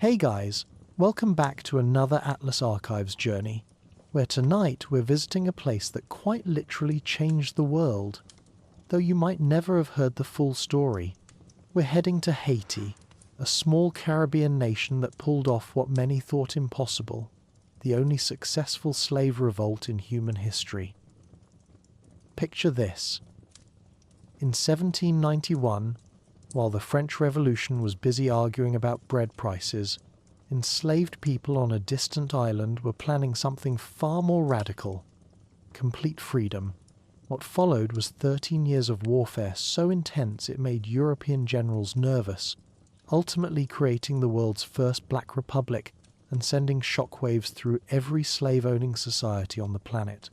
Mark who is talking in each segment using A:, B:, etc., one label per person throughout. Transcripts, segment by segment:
A: Hey guys, welcome back to another Atlas Archives journey, where tonight we're visiting a place that quite literally changed the world. Though you might never have heard the full story, we're heading to Haiti, a small Caribbean nation that pulled off what many thought impossible, the only successful slave revolt in human history. Picture this. In 1791, while the French Revolution was busy arguing about bread prices, enslaved people on a distant island were planning something far more radical: complete freedom. What followed was 13 years of warfare so intense it made European generals nervous, ultimately creating the world's first Black Republic and sending shockwaves through every slave-owning society on the planet.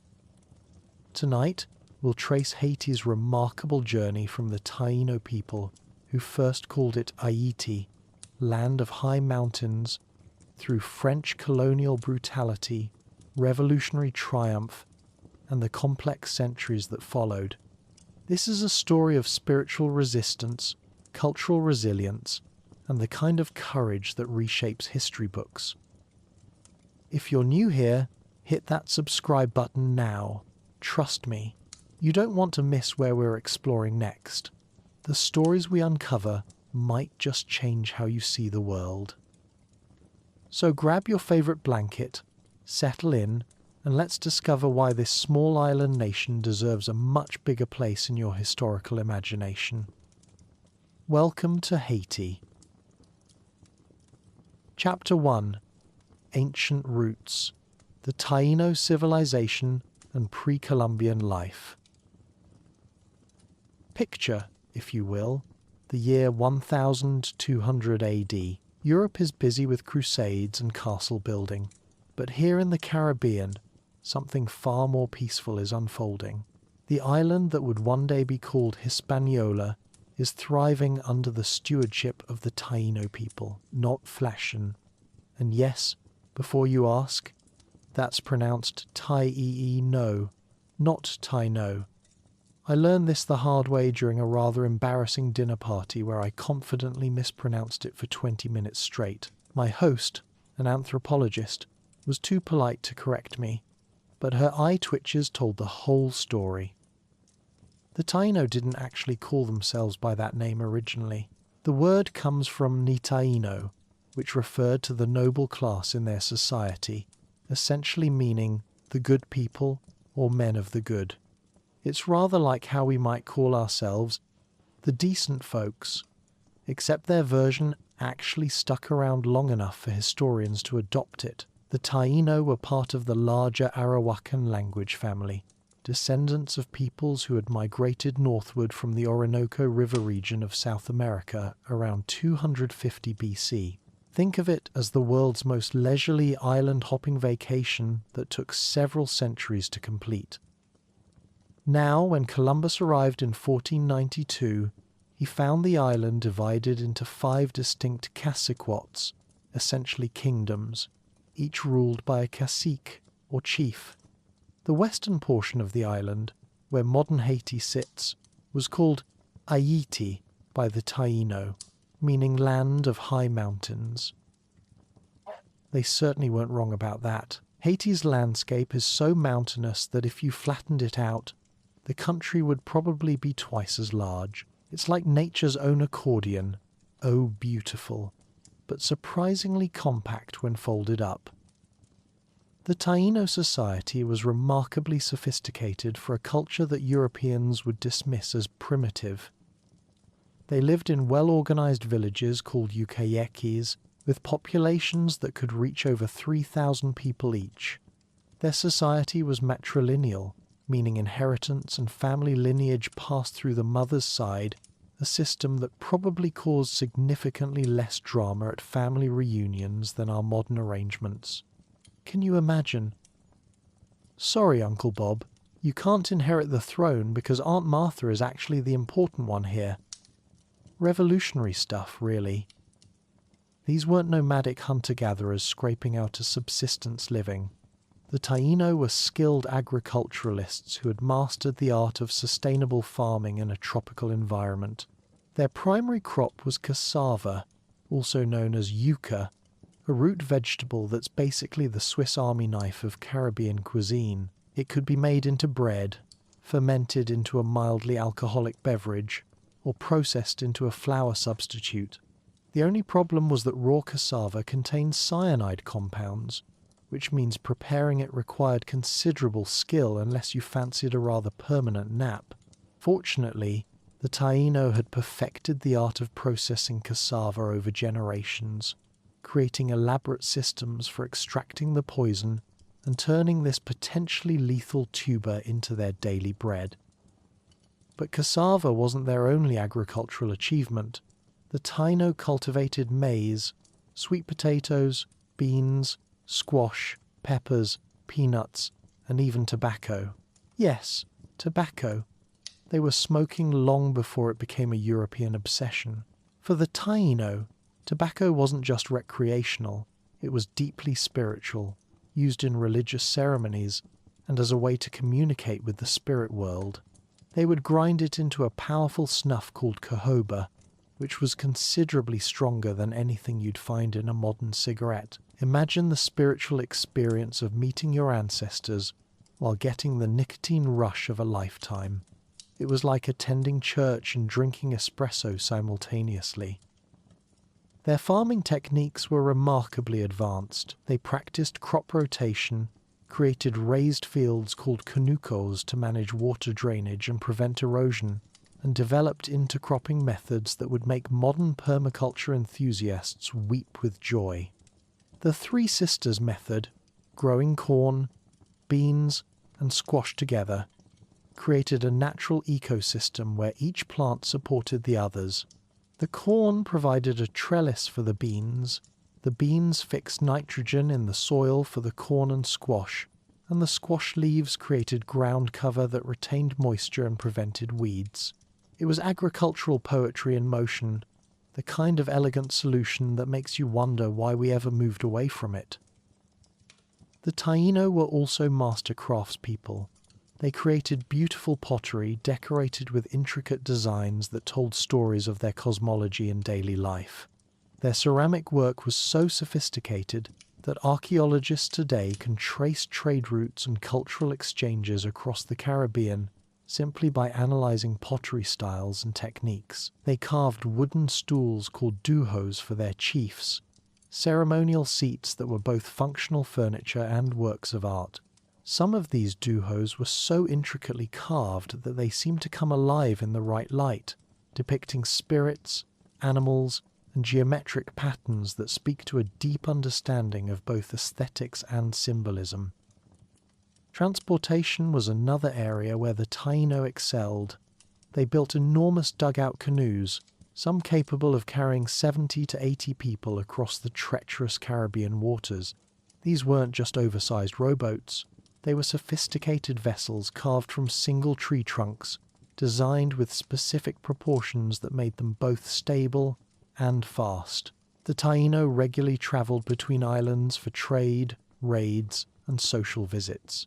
A: Tonight, we'll trace Haiti's remarkable journey from the Taíno people, who first called it Haiti, land of high mountains, through French colonial brutality, revolutionary triumph, and the complex centuries that followed. This is a story of spiritual resistance, cultural resilience, and the kind of courage that reshapes history books. If you're new here, hit that subscribe button now. Trust me, you don't want to miss where we're exploring next. The stories we uncover might just change how you see the world. So grab your favorite blanket, settle in, and let's discover why this small island nation deserves a much bigger place in your historical imagination. Welcome to Haiti. Chapter 1: Ancient Roots, the Taíno Civilization and Pre-Columbian Life. Picture, if you will, the year 1200 AD. Europe is busy with crusades and castle building, but here in the Caribbean, something far more peaceful is unfolding. The island that would one day be called Hispaniola is thriving under the stewardship of the Taíno people, not Flashen. And yes, before you ask, that's pronounced Taíno, not Taino. I learned this the hard way during a rather embarrassing dinner party where I confidently mispronounced it for 20 minutes straight. My host, an anthropologist, was too polite to correct me, but her eye twitches told the whole story. The Taíno didn't actually call themselves by that name originally. The word comes from Ni Taíno, which referred to the noble class in their society, essentially meaning the good people or men of the good. It's rather like how we might call ourselves the decent folks, except their version actually stuck around long enough for historians to adopt it. The Taíno were part of the larger Arawakan language family, descendants of peoples who had migrated northward from the Orinoco River region of South America around 250 BC. Think of it as the world's most leisurely island-hopping vacation that took several centuries to complete. Now, when Columbus arrived in 1492, he found the island divided into 5 distinct caciquots, essentially kingdoms, each ruled by a cacique, or chief. The western portion of the island, where modern Haiti sits, was called Haiti by the Taíno, meaning land of high mountains. They certainly weren't wrong about that. Haiti's landscape is so mountainous that if you flattened it out, the country would probably be twice as large. It's like nature's own accordion, oh beautiful, but surprisingly compact when folded up. The Taíno society was remarkably sophisticated for a culture that Europeans would dismiss as primitive. They lived in well-organized villages called ukayekis, with populations that could reach over 3,000 people each. Their society was matrilineal, meaning inheritance and family lineage passed through the mother's side, a system that probably caused significantly less drama at family reunions than our modern arrangements. Can you imagine? Sorry, Uncle Bob, you can't inherit the throne because Aunt Martha is actually the important one here. Revolutionary stuff, really. These weren't nomadic hunter-gatherers scraping out a subsistence living. The Taíno were skilled agriculturalists who had mastered the art of sustainable farming in a tropical environment. Their primary crop was cassava, also known as yucca, a root vegetable that's basically the Swiss Army knife of Caribbean cuisine. It could be made into bread, fermented into a mildly alcoholic beverage, or processed into a flour substitute. The only problem was that raw cassava contained cyanide compounds, which means preparing it required considerable skill unless you fancied a rather permanent nap. Fortunately, the Taíno had perfected the art of processing cassava over generations, creating elaborate systems for extracting the poison and turning this potentially lethal tuber into their daily bread. But cassava wasn't their only agricultural achievement. The Taíno cultivated maize, sweet potatoes, beans, squash, peppers, peanuts, and even tobacco. Yes, tobacco. They were smoking long before it became a European obsession. For the Taíno, tobacco wasn't just recreational, it was deeply spiritual, used in religious ceremonies, and as a way to communicate with the spirit world. They would grind it into a powerful snuff called cohoba, which was considerably stronger than anything you'd find in a modern cigarette. Imagine the spiritual experience of meeting your ancestors while getting the nicotine rush of a lifetime. It was like attending church and drinking espresso simultaneously. Their farming techniques were remarkably advanced. They practiced crop rotation, created raised fields called canucos to manage water drainage and prevent erosion, and developed intercropping methods that would make modern permaculture enthusiasts weep with joy. The Three Sisters method, growing corn, beans, and squash together, created a natural ecosystem where each plant supported the others. The corn provided a trellis for the beans fixed nitrogen in the soil for the corn and squash leaves created ground cover that retained moisture and prevented weeds. It was agricultural poetry in motion, the kind of elegant solution that makes you wonder why we ever moved away from it. The Taíno were also master craftspeople. They created beautiful pottery decorated with intricate designs that told stories of their cosmology and daily life. Their ceramic work was so sophisticated that archaeologists today can trace trade routes and cultural exchanges across the Caribbean simply by analyzing pottery styles and techniques. They carved wooden stools called duhos for their chiefs, ceremonial seats that were both functional furniture and works of art. Some of these duhos were so intricately carved that they seemed to come alive in the right light, depicting spirits, animals, and geometric patterns that speak to a deep understanding of both aesthetics and symbolism. Transportation was another area where the Taíno excelled. They built enormous dugout canoes, some capable of carrying 70 to 80 people across the treacherous Caribbean waters. These weren't just oversized rowboats. They were sophisticated vessels carved from single tree trunks, designed with specific proportions that made them both stable and fast. The Taíno regularly traveled between islands for trade, raids, and social visits.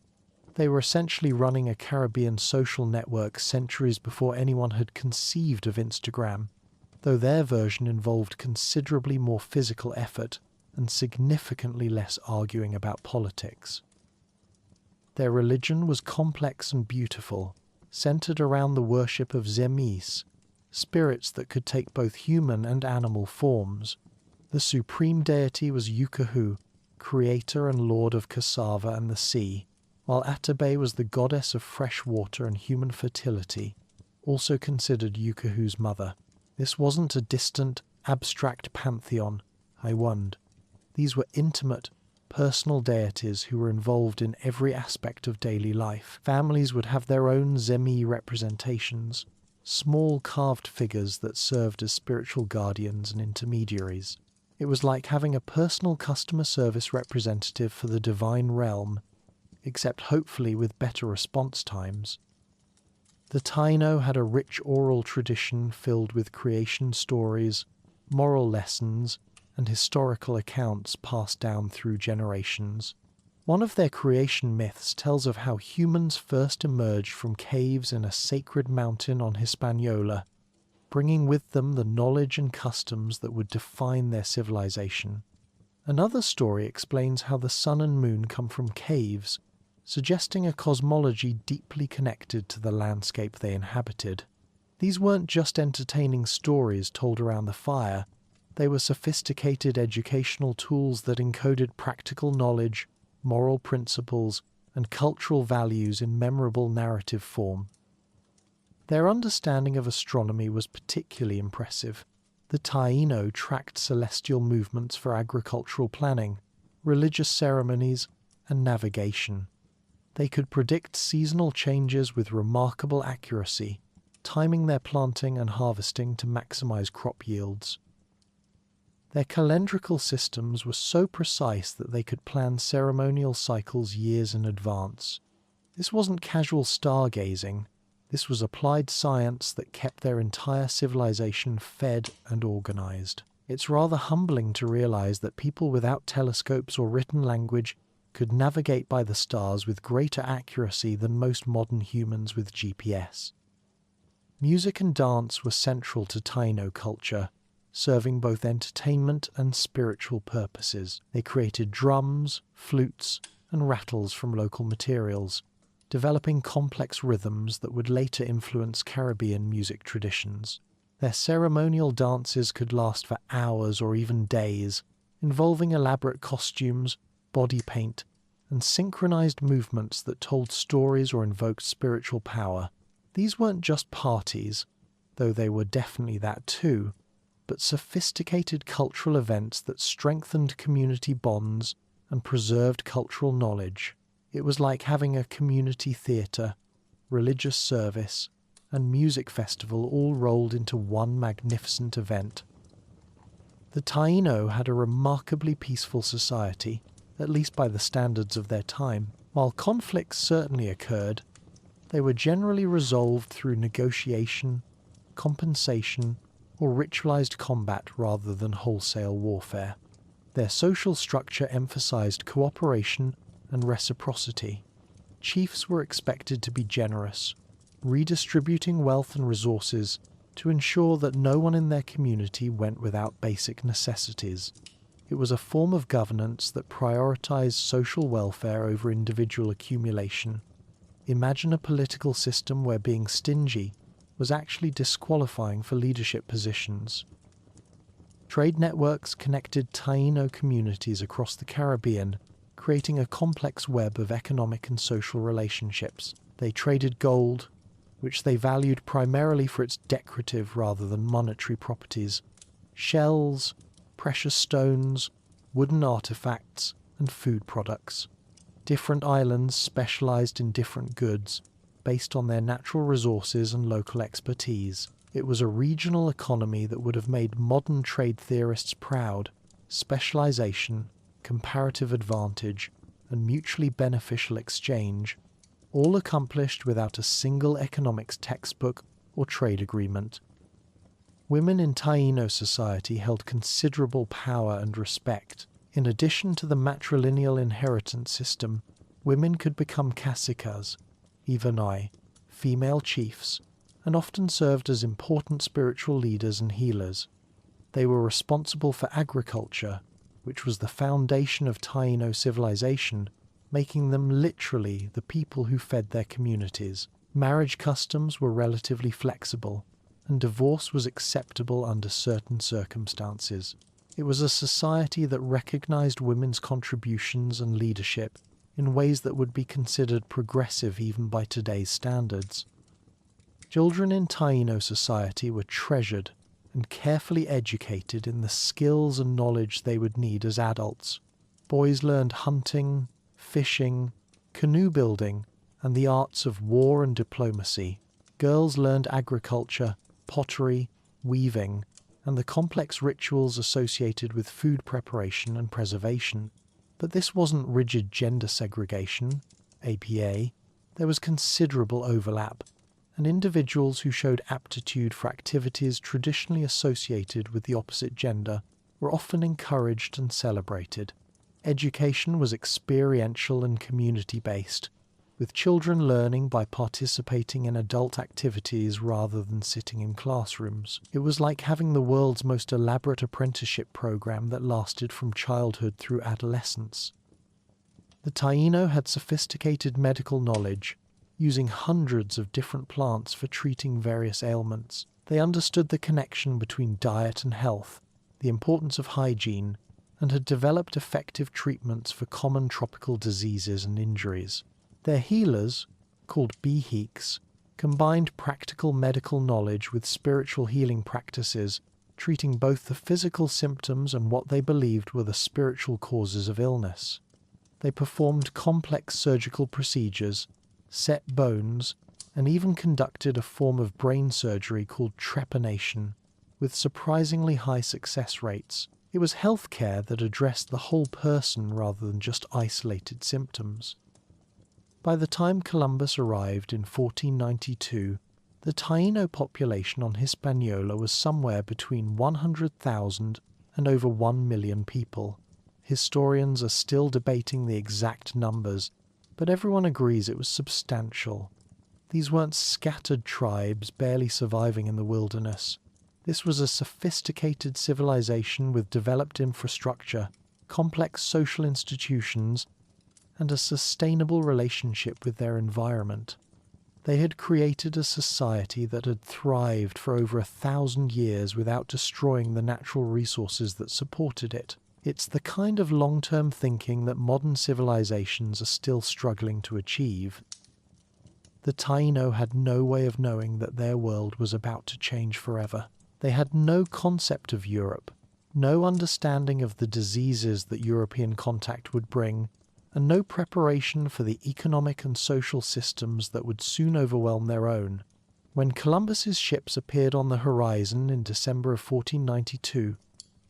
A: They were essentially running a Caribbean social network centuries before anyone had conceived of Instagram, though their version involved considerably more physical effort and significantly less arguing about politics. Their religion was complex and beautiful, centered around the worship of zemis, spirits that could take both human and animal forms. The supreme deity was Yukahu, creator and lord of cassava and the sea, while Atabe was the goddess of fresh water and human fertility, also considered Yukahu's mother. This wasn't a distant, abstract pantheon, Haiwand. These were intimate, personal deities who were involved in every aspect of daily life. Families would have their own zemi representations, small carved figures that served as spiritual guardians and intermediaries. It was like having a personal customer service representative for the divine realm, except hopefully with better response times. The Taíno had a rich oral tradition filled with creation stories, moral lessons, and historical accounts passed down through generations. One of their creation myths tells of how humans first emerged from caves in a sacred mountain on Hispaniola, bringing with them the knowledge and customs that would define their civilization. Another story explains how the sun and moon come from caves, suggesting a cosmology deeply connected to the landscape they inhabited. These weren't just entertaining stories told around the fire, they were sophisticated educational tools that encoded practical knowledge, moral principles, and cultural values in memorable narrative form. Their understanding of astronomy was particularly impressive. The Taíno tracked celestial movements for agricultural planning, religious ceremonies, and navigation. They could predict seasonal changes with remarkable accuracy, timing their planting and harvesting to maximize crop yields. Their calendrical systems were so precise that they could plan ceremonial cycles years in advance. This wasn't casual stargazing. This was applied science that kept their entire civilization fed and organized. It's rather humbling to realize that people without telescopes or written language could navigate by the stars with greater accuracy than most modern humans with GPS. Music and dance were central to Taíno culture, serving both entertainment and spiritual purposes. They created drums, flutes, and rattles from local materials, developing complex rhythms that would later influence Caribbean music traditions. Their ceremonial dances could last for hours or even days, involving elaborate costumes, body paint, and synchronized movements that told stories or invoked spiritual power. These weren't just parties, though they were definitely that too, but sophisticated cultural events that strengthened community bonds and preserved cultural knowledge. It was like having a community theatre, religious service, and music festival all rolled into one magnificent event. The Taíno had a remarkably peaceful society, at least by the standards of their time. While conflicts certainly occurred, they were generally resolved through negotiation, compensation, or ritualized combat rather than wholesale warfare. Their social structure emphasized cooperation and reciprocity. Chiefs were expected to be generous, redistributing wealth and resources to ensure that no one in their community went without basic necessities. It was a form of governance that prioritized social welfare over individual accumulation. Imagine a political system where being stingy was actually disqualifying for leadership positions. Trade networks connected Taíno communities across the Caribbean, creating a complex web of economic and social relationships. They traded gold, which they valued primarily for its decorative rather than monetary properties, shells, precious stones, wooden artifacts, and food products. Different islands specialized in different goods, based on their natural resources and local expertise. It was a regional economy that would have made modern trade theorists proud. Specialization, comparative advantage, and mutually beneficial exchange, all accomplished without a single economics textbook or trade agreement. Women in Taíno society held considerable power and respect. In addition to the matrilineal inheritance system, women could become caciques, ivanoi, female chiefs, and often served as important spiritual leaders and healers. They were responsible for agriculture, which was the foundation of Taíno civilization, making them literally the people who fed their communities. Marriage customs were relatively flexible, and divorce was acceptable under certain circumstances. It was a society that recognized women's contributions and leadership in ways that would be considered progressive even by today's standards. Children in Taíno society were treasured and carefully educated in the skills and knowledge they would need as adults. Boys learned hunting, fishing, canoe building, and the arts of war and diplomacy. Girls learned agriculture, pottery, weaving, and the complex rituals associated with food preparation and preservation. But this wasn't rigid gender segregation, APA. There was considerable overlap, and individuals who showed aptitude for activities traditionally associated with the opposite gender were often encouraged and celebrated. Education was experiential and community-based, with children learning by participating in adult activities rather than sitting in classrooms. It was like having the world's most elaborate apprenticeship program that lasted from childhood through adolescence. The Taíno had sophisticated medical knowledge, using hundreds of different plants for treating various ailments. They understood the connection between diet and health, the importance of hygiene, and had developed effective treatments for common tropical diseases and injuries. Their healers, called bihiks, combined practical medical knowledge with spiritual healing practices, treating both the physical symptoms and what they believed were the spiritual causes of illness. They performed complex surgical procedures, set bones, and even conducted a form of brain surgery called trepanation, with surprisingly high success rates. It was healthcare that addressed the whole person rather than just isolated symptoms. By the time Columbus arrived in 1492, the Taíno population on Hispaniola was somewhere between 100,000 and over 1 million people. Historians are still debating the exact numbers, but everyone agrees it was substantial. These weren't scattered tribes barely surviving in the wilderness. This was a sophisticated civilization with developed infrastructure, complex social institutions, and a sustainable relationship with their environment. They had created a society that had thrived for over 1,000 years without destroying the natural resources that supported it. It's the kind of long-term thinking that modern civilizations are still struggling to achieve. The Taíno had no way of knowing that their world was about to change forever. They had no concept of Europe, no understanding of the diseases that European contact would bring, and no preparation for the economic and social systems that would soon overwhelm their own. When Columbus's ships appeared on the horizon in December of 1492,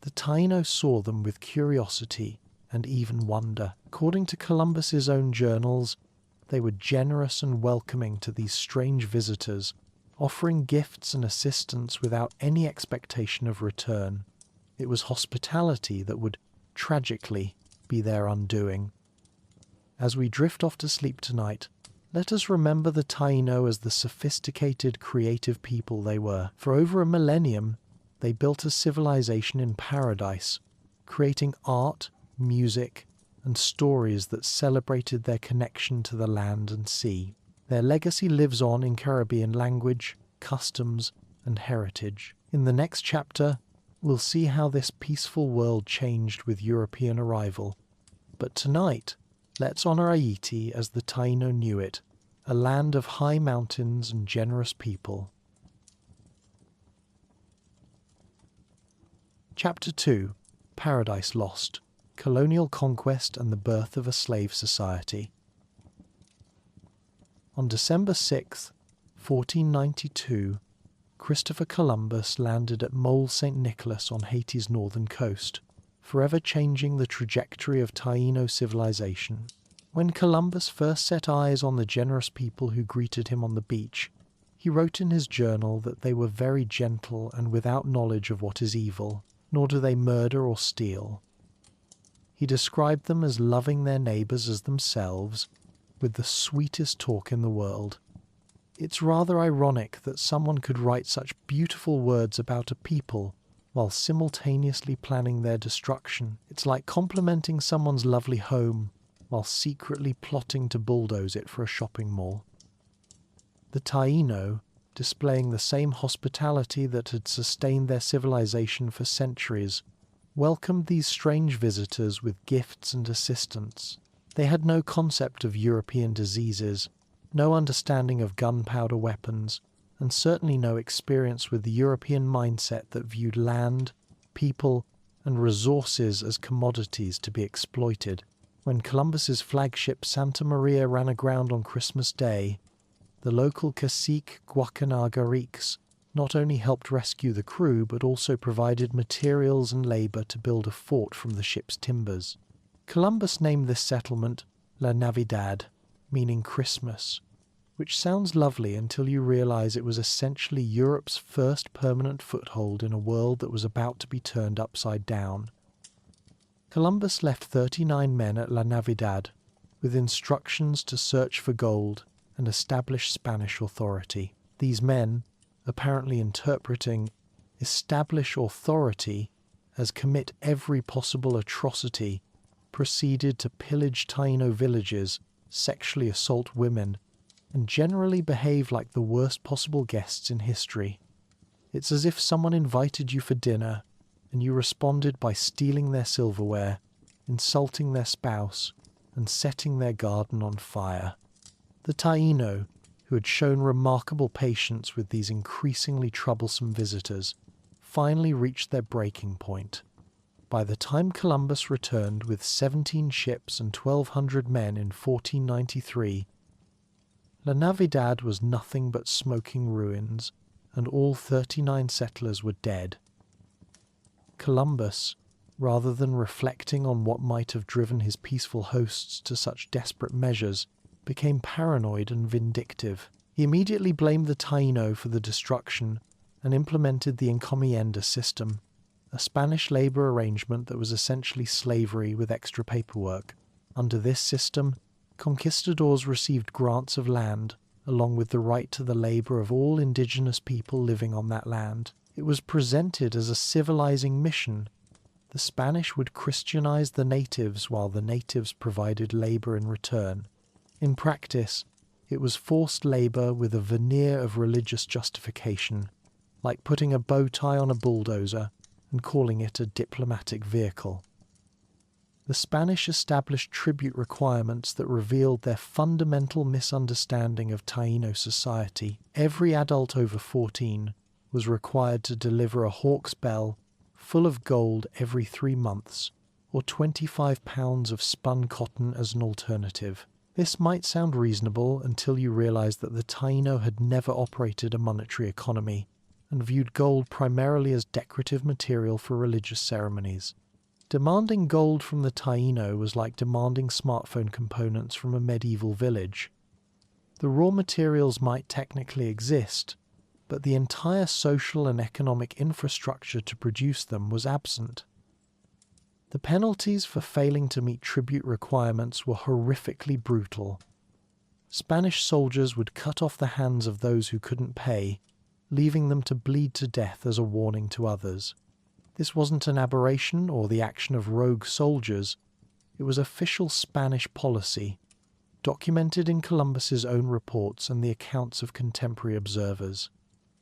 A: the Taíno saw them with curiosity and even wonder. According to Columbus's own journals, they were generous and welcoming to these strange visitors, offering gifts and assistance without any expectation of return. It was hospitality that would, tragically, be their undoing. As we drift off to sleep tonight, let us remember the Taíno as the sophisticated, creative people they were. For over a millennium, they built a civilization in paradise, creating art, music, and stories that celebrated their connection to the land and sea. Their legacy lives on in Caribbean language, customs, and heritage. In the next chapter, we'll see how this peaceful world changed with European arrival. But tonight, let's honor Haiti as the Taíno knew it, a land of high mountains and generous people. Chapter 2. Paradise Lost. Colonial Conquest and the Birth of a Slave Society. On December 6, 1492, Christopher Columbus landed at Mole St. Nicholas on Haiti's northern coast, forever changing the trajectory of Taíno civilization. When Columbus first set eyes on the generous people who greeted him on the beach, he wrote in his journal that they were very gentle and without knowledge of what is evil, nor do they murder or steal. He described them as loving their neighbours as themselves, with the sweetest talk in the world. It's rather ironic that someone could write such beautiful words about a people while simultaneously planning their destruction. It's like complimenting someone's lovely home while secretly plotting to bulldoze it for a shopping mall. The Taíno, displaying the same hospitality that had sustained their civilization for centuries, welcomed these strange visitors with gifts and assistance. They had no concept of European diseases, no understanding of gunpowder weapons, and certainly no experience with the European mindset that viewed land, people, and resources as commodities to be exploited. When Columbus's flagship Santa Maria ran aground on Christmas Day, the local cacique Guacanagariques not only helped rescue the crew but also provided materials and labour to build a fort from the ship's timbers. Columbus named this settlement La Navidad, meaning Christmas, which sounds lovely until you realise it was essentially Europe's first permanent foothold in a world that was about to be turned upside down. Columbus left 39 men at La Navidad, with instructions to search for gold and establish Spanish authority. These men, apparently interpreting establish authority as commit every possible atrocity, proceeded to pillage Taíno villages, sexually assault women, and generally behave like the worst possible guests in history. It's as if someone invited you for dinner, and you responded by stealing their silverware, insulting their spouse, and setting their garden on fire. The Taíno, who had shown remarkable patience with these increasingly troublesome visitors, finally reached their breaking point. By the time Columbus returned with 17 ships and 1,200 men in 1493, La Navidad was nothing but smoking ruins, and all 39 settlers were dead. Columbus, rather than reflecting on what might have driven his peaceful hosts to such desperate measures, became paranoid and vindictive. He immediately blamed the Taíno for the destruction and implemented the encomienda system, a Spanish labor arrangement that was essentially slavery with extra paperwork. Under this system, conquistadors received grants of land, along with the right to the labor of all indigenous people living on that land. It was presented as a civilizing mission. The Spanish would Christianize the natives while the natives provided labor in return. In practice, it was forced labor with a veneer of religious justification, like putting a bow tie on a bulldozer and calling it a diplomatic vehicle. The Spanish established tribute requirements that revealed their fundamental misunderstanding of Taíno society. Every adult over 14 was required to deliver a hawk's bell full of gold every 3 months, or 25 pounds of spun cotton as an alternative. This might sound reasonable until you realize that the Taíno had never operated a monetary economy and viewed gold primarily as decorative material for religious ceremonies. Demanding gold from the Taíno was like demanding smartphone components from a medieval village. The raw materials might technically exist, but the entire social and economic infrastructure to produce them was absent. The penalties for failing to meet tribute requirements were horrifically brutal. Spanish soldiers would cut off the hands of those who couldn't pay, leaving them to bleed to death as a warning to others. This wasn't an aberration or the action of rogue soldiers. It was official Spanish policy, documented in Columbus's own reports and the accounts of contemporary observers.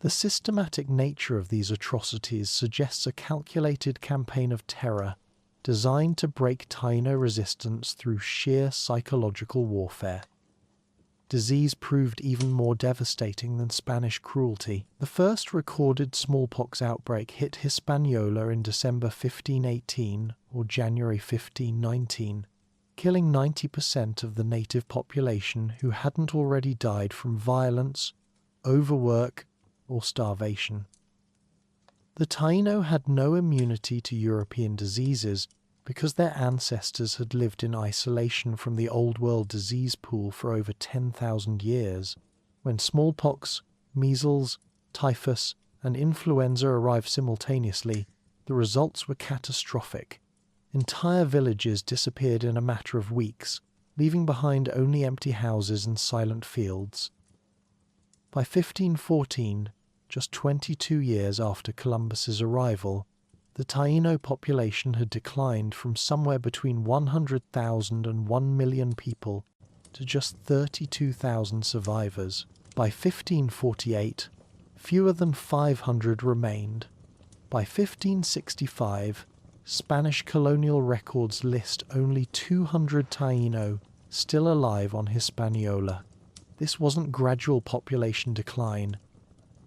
A: The systematic nature of these atrocities suggests a calculated campaign of terror designed to break Taíno resistance through sheer psychological warfare. Disease proved even more devastating than Spanish cruelty. The first recorded smallpox outbreak hit Hispaniola in December 1518 or January 1519, killing 90% of the native population who hadn't already died from violence, overwork, or starvation. The Taíno had no immunity to European diseases because their ancestors had lived in isolation from the Old World disease pool for over 10,000 years. When smallpox, measles, typhus, and influenza arrived simultaneously, the results were catastrophic. Entire villages disappeared in a matter of weeks, leaving behind only empty houses and silent fields. By 1514, just 22 years after Columbus's arrival, the Taíno population had declined from somewhere between 100,000 and 1 million people to just 32,000 survivors. By 1548, fewer than 500 remained. By 1565, Spanish colonial records list only 200 Taíno still alive on Hispaniola. This wasn't gradual population decline.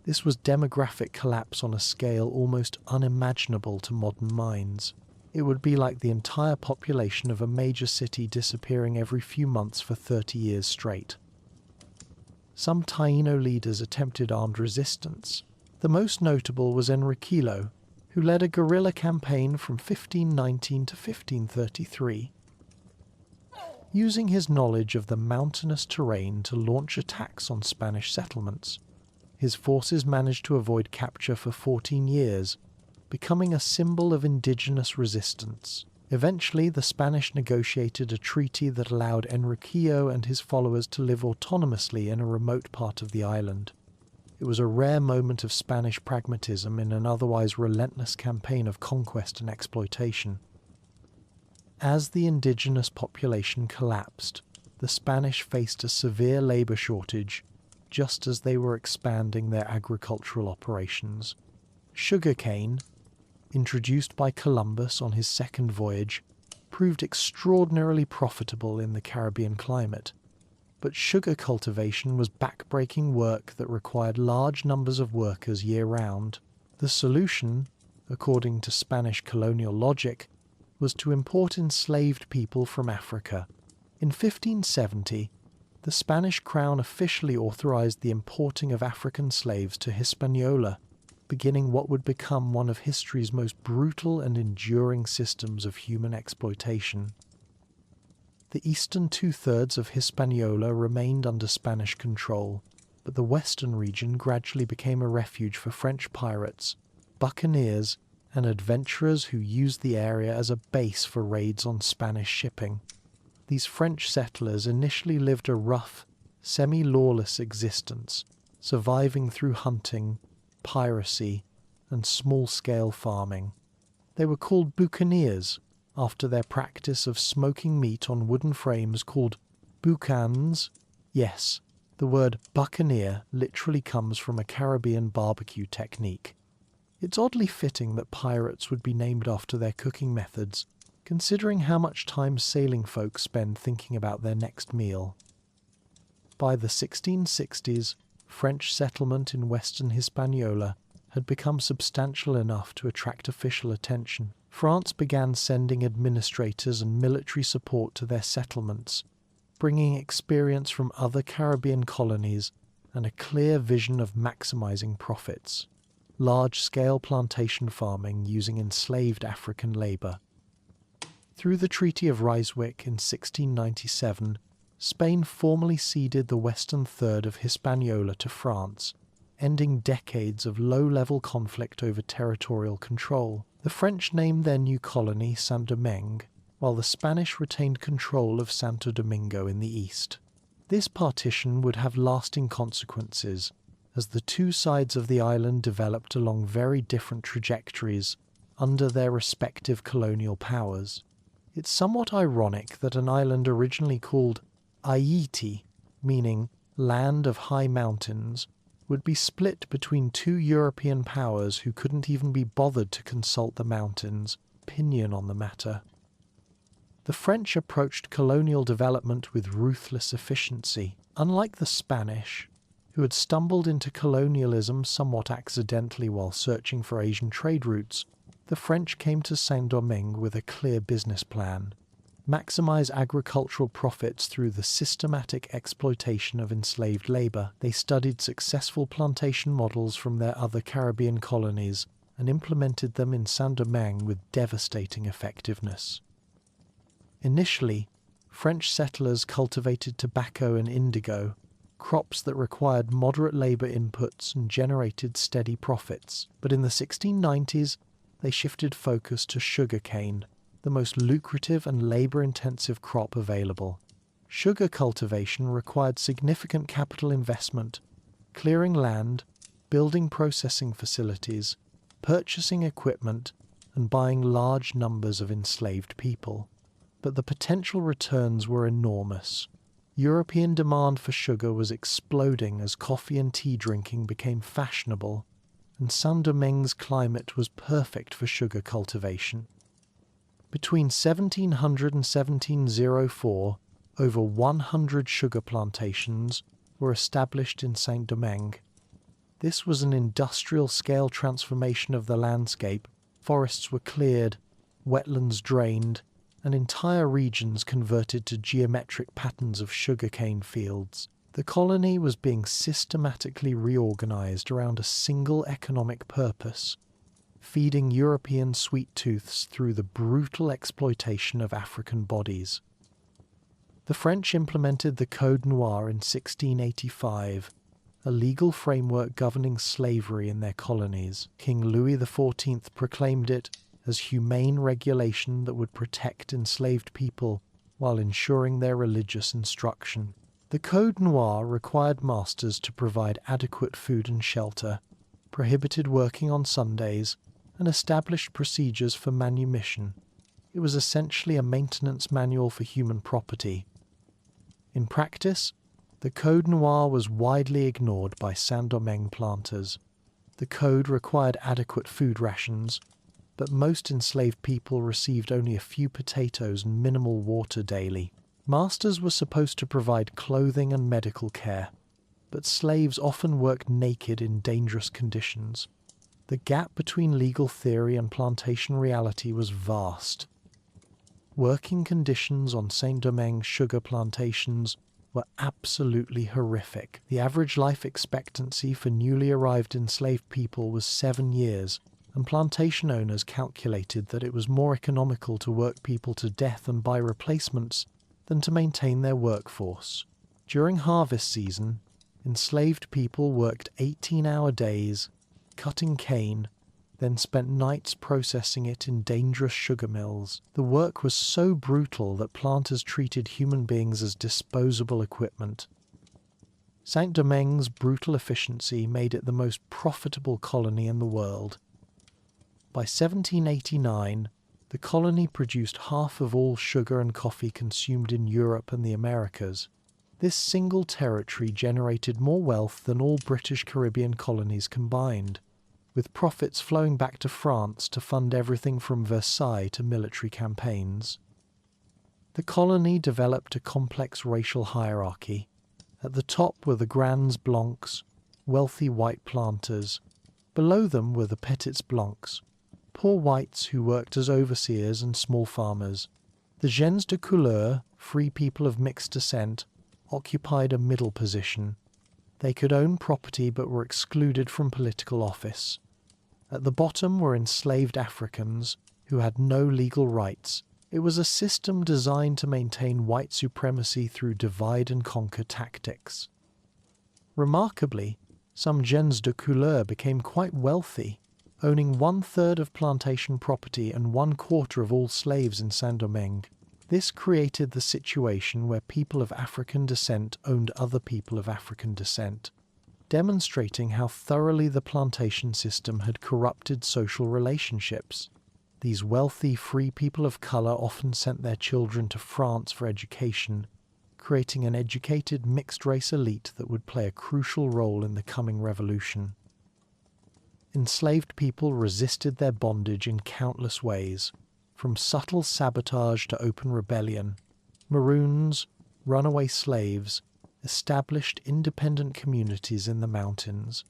A: This was demographic collapse on a scale almost unimaginable to modern minds. It would be like the entire population of a major city disappearing every few months for 30 years straight. Some Taíno leaders attempted armed resistance. The most notable was Enriquillo, who led a guerrilla campaign from 1519 to 1533. Using his knowledge of the mountainous terrain to launch attacks on Spanish settlements, his forces managed to avoid capture for 14 years, becoming a symbol of indigenous resistance. Eventually, the Spanish negotiated a treaty that allowed Enriquillo and his followers to live autonomously in a remote part of the island. It was a rare moment of Spanish pragmatism in an otherwise relentless campaign of conquest and exploitation. As the indigenous population collapsed, the Spanish faced a severe labor shortage just as they were expanding their agricultural operations. Sugarcane, introduced by Columbus on his second voyage, proved extraordinarily profitable in the Caribbean climate. But sugar cultivation was backbreaking work that required large numbers of workers year-round. The solution, according to Spanish colonial logic, was to import enslaved people from Africa. In 1570, the Spanish crown officially authorized the importing of African slaves to Hispaniola, beginning what would become one of history's most brutal and enduring systems of human exploitation. The eastern two-thirds of Hispaniola remained under Spanish control, but the western region gradually became a refuge for French pirates, buccaneers, and adventurers who used the area as a base for raids on Spanish shipping. These French settlers initially lived a rough, semi-lawless existence, surviving through hunting, piracy, and small-scale farming. They were called buccaneers, after their practice of smoking meat on wooden frames called boucans. Yes, the word buccaneer literally comes from a Caribbean barbecue technique. It's oddly fitting that pirates would be named after their cooking methods, considering how much time sailing folk spend thinking about their next meal. By the 1660s, French settlement in western Hispaniola had become substantial enough to attract official attention. France began sending administrators and military support to their settlements, bringing experience from other Caribbean colonies and a clear vision of maximizing profits. Large-scale plantation farming using enslaved African labor. Through the Treaty of Ryswick in 1697, Spain formally ceded the western third of Hispaniola to France, ending decades of low-level conflict over territorial control. The French named their new colony Saint-Domingue, while the Spanish retained control of Santo Domingo in the east. This partition would have lasting consequences, as the two sides of the island developed along very different trajectories under their respective colonial powers. It's somewhat ironic that an island originally called Haiti, meaning land of high mountains, would be split between two European powers who couldn't even be bothered to consult the mountains' opinion on the matter. The French approached colonial development with ruthless efficiency. Unlike the Spanish, who had stumbled into colonialism somewhat accidentally while searching for Asian trade routes, the French came to Saint-Domingue with a clear business plan. Maximize agricultural profits through the systematic exploitation of enslaved labor. They studied successful plantation models from their other Caribbean colonies and implemented them in Saint-Domingue with devastating effectiveness. Initially, French settlers cultivated tobacco and indigo, crops that required moderate labor inputs and generated steady profits. But in the 1690s, they shifted focus to sugarcane, the most lucrative and labor-intensive crop available. Sugar cultivation required significant capital investment, clearing land, building processing facilities, purchasing equipment, and buying large numbers of enslaved people. But the potential returns were enormous. European demand for sugar was exploding as coffee and tea drinking became fashionable, and Saint-Domingue's climate was perfect for sugar cultivation. Between 1700 and 1704, over 100 sugar plantations were established in Saint-Domingue. This was an industrial-scale transformation of the landscape. Forests were cleared, wetlands drained, and entire regions converted to geometric patterns of sugarcane fields. The colony was being systematically reorganized around a single economic purpose: feeding European sweet tooths through the brutal exploitation of African bodies. The French implemented the Code Noir in 1685, a legal framework governing slavery in their colonies. King Louis XIV proclaimed it as humane regulation that would protect enslaved people while ensuring their religious instruction. The Code Noir required masters to provide adequate food and shelter, prohibited working on Sundays, and established procedures for manumission. It was essentially a maintenance manual for human property. In practice, the Code Noir was widely ignored by Saint-Domingue planters. The code required adequate food rations, but most enslaved people received only a few potatoes and minimal water daily. Masters were supposed to provide clothing and medical care, but slaves often worked naked in dangerous conditions. The gap between legal theory and plantation reality was vast. Working conditions on Saint-Domingue sugar plantations were absolutely horrific. The average life expectancy for newly arrived enslaved people was 7 years, and plantation owners calculated that it was more economical to work people to death and buy replacements than to maintain their workforce. During harvest season, enslaved people worked 18-hour days, cutting cane, then spent nights processing it in dangerous sugar mills. The work was so brutal that planters treated human beings as disposable equipment. Saint-Domingue's brutal efficiency made it the most profitable colony in the world. By 1789, the colony produced half of all sugar and coffee consumed in Europe and the Americas. This single territory generated more wealth than all British Caribbean colonies combined, with profits flowing back to France to fund everything from Versailles to military campaigns. The colony developed a complex racial hierarchy. At the top were the Grands Blancs, wealthy white planters. Below them were the Petits Blancs, poor whites who worked as overseers and small farmers. The gens de couleur, free people of mixed descent, occupied a middle position. They could own property but were excluded from political office. At the bottom were enslaved Africans who had no legal rights. It was a system designed to maintain white supremacy through divide and conquer tactics. Remarkably, some gens de couleur became quite wealthy, owning 1/3 of plantation property and 1/4 of all slaves in Saint-Domingue. This created the situation where people of African descent owned other people of African descent, demonstrating how thoroughly the plantation system had corrupted social relationships. These wealthy, free people of colour often sent their children to France for education, creating an educated mixed-race elite that would play a crucial role in the coming revolution. Enslaved people resisted their bondage in countless ways, from subtle sabotage to open rebellion. Maroons, runaway slaves, established independent communities in the mountains.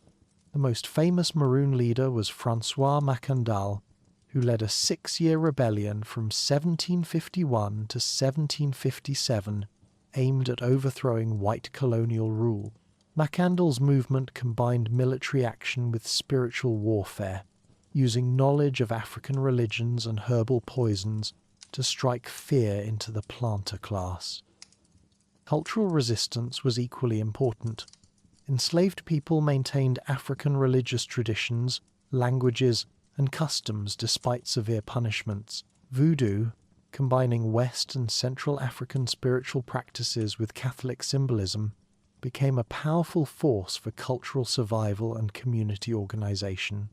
A: The most famous Maroon leader was Francois Macandal, who led a 6-year rebellion from 1751 to 1757 aimed at overthrowing white colonial rule. Macandal's movement combined military action with spiritual warfare, using knowledge of African religions and herbal poisons to strike fear into the planter class. Cultural resistance was equally important. Enslaved people maintained African religious traditions, languages, and customs despite severe punishments. Vodou, combining West and Central African spiritual practices with Catholic symbolism, became a powerful force for cultural survival and community organization.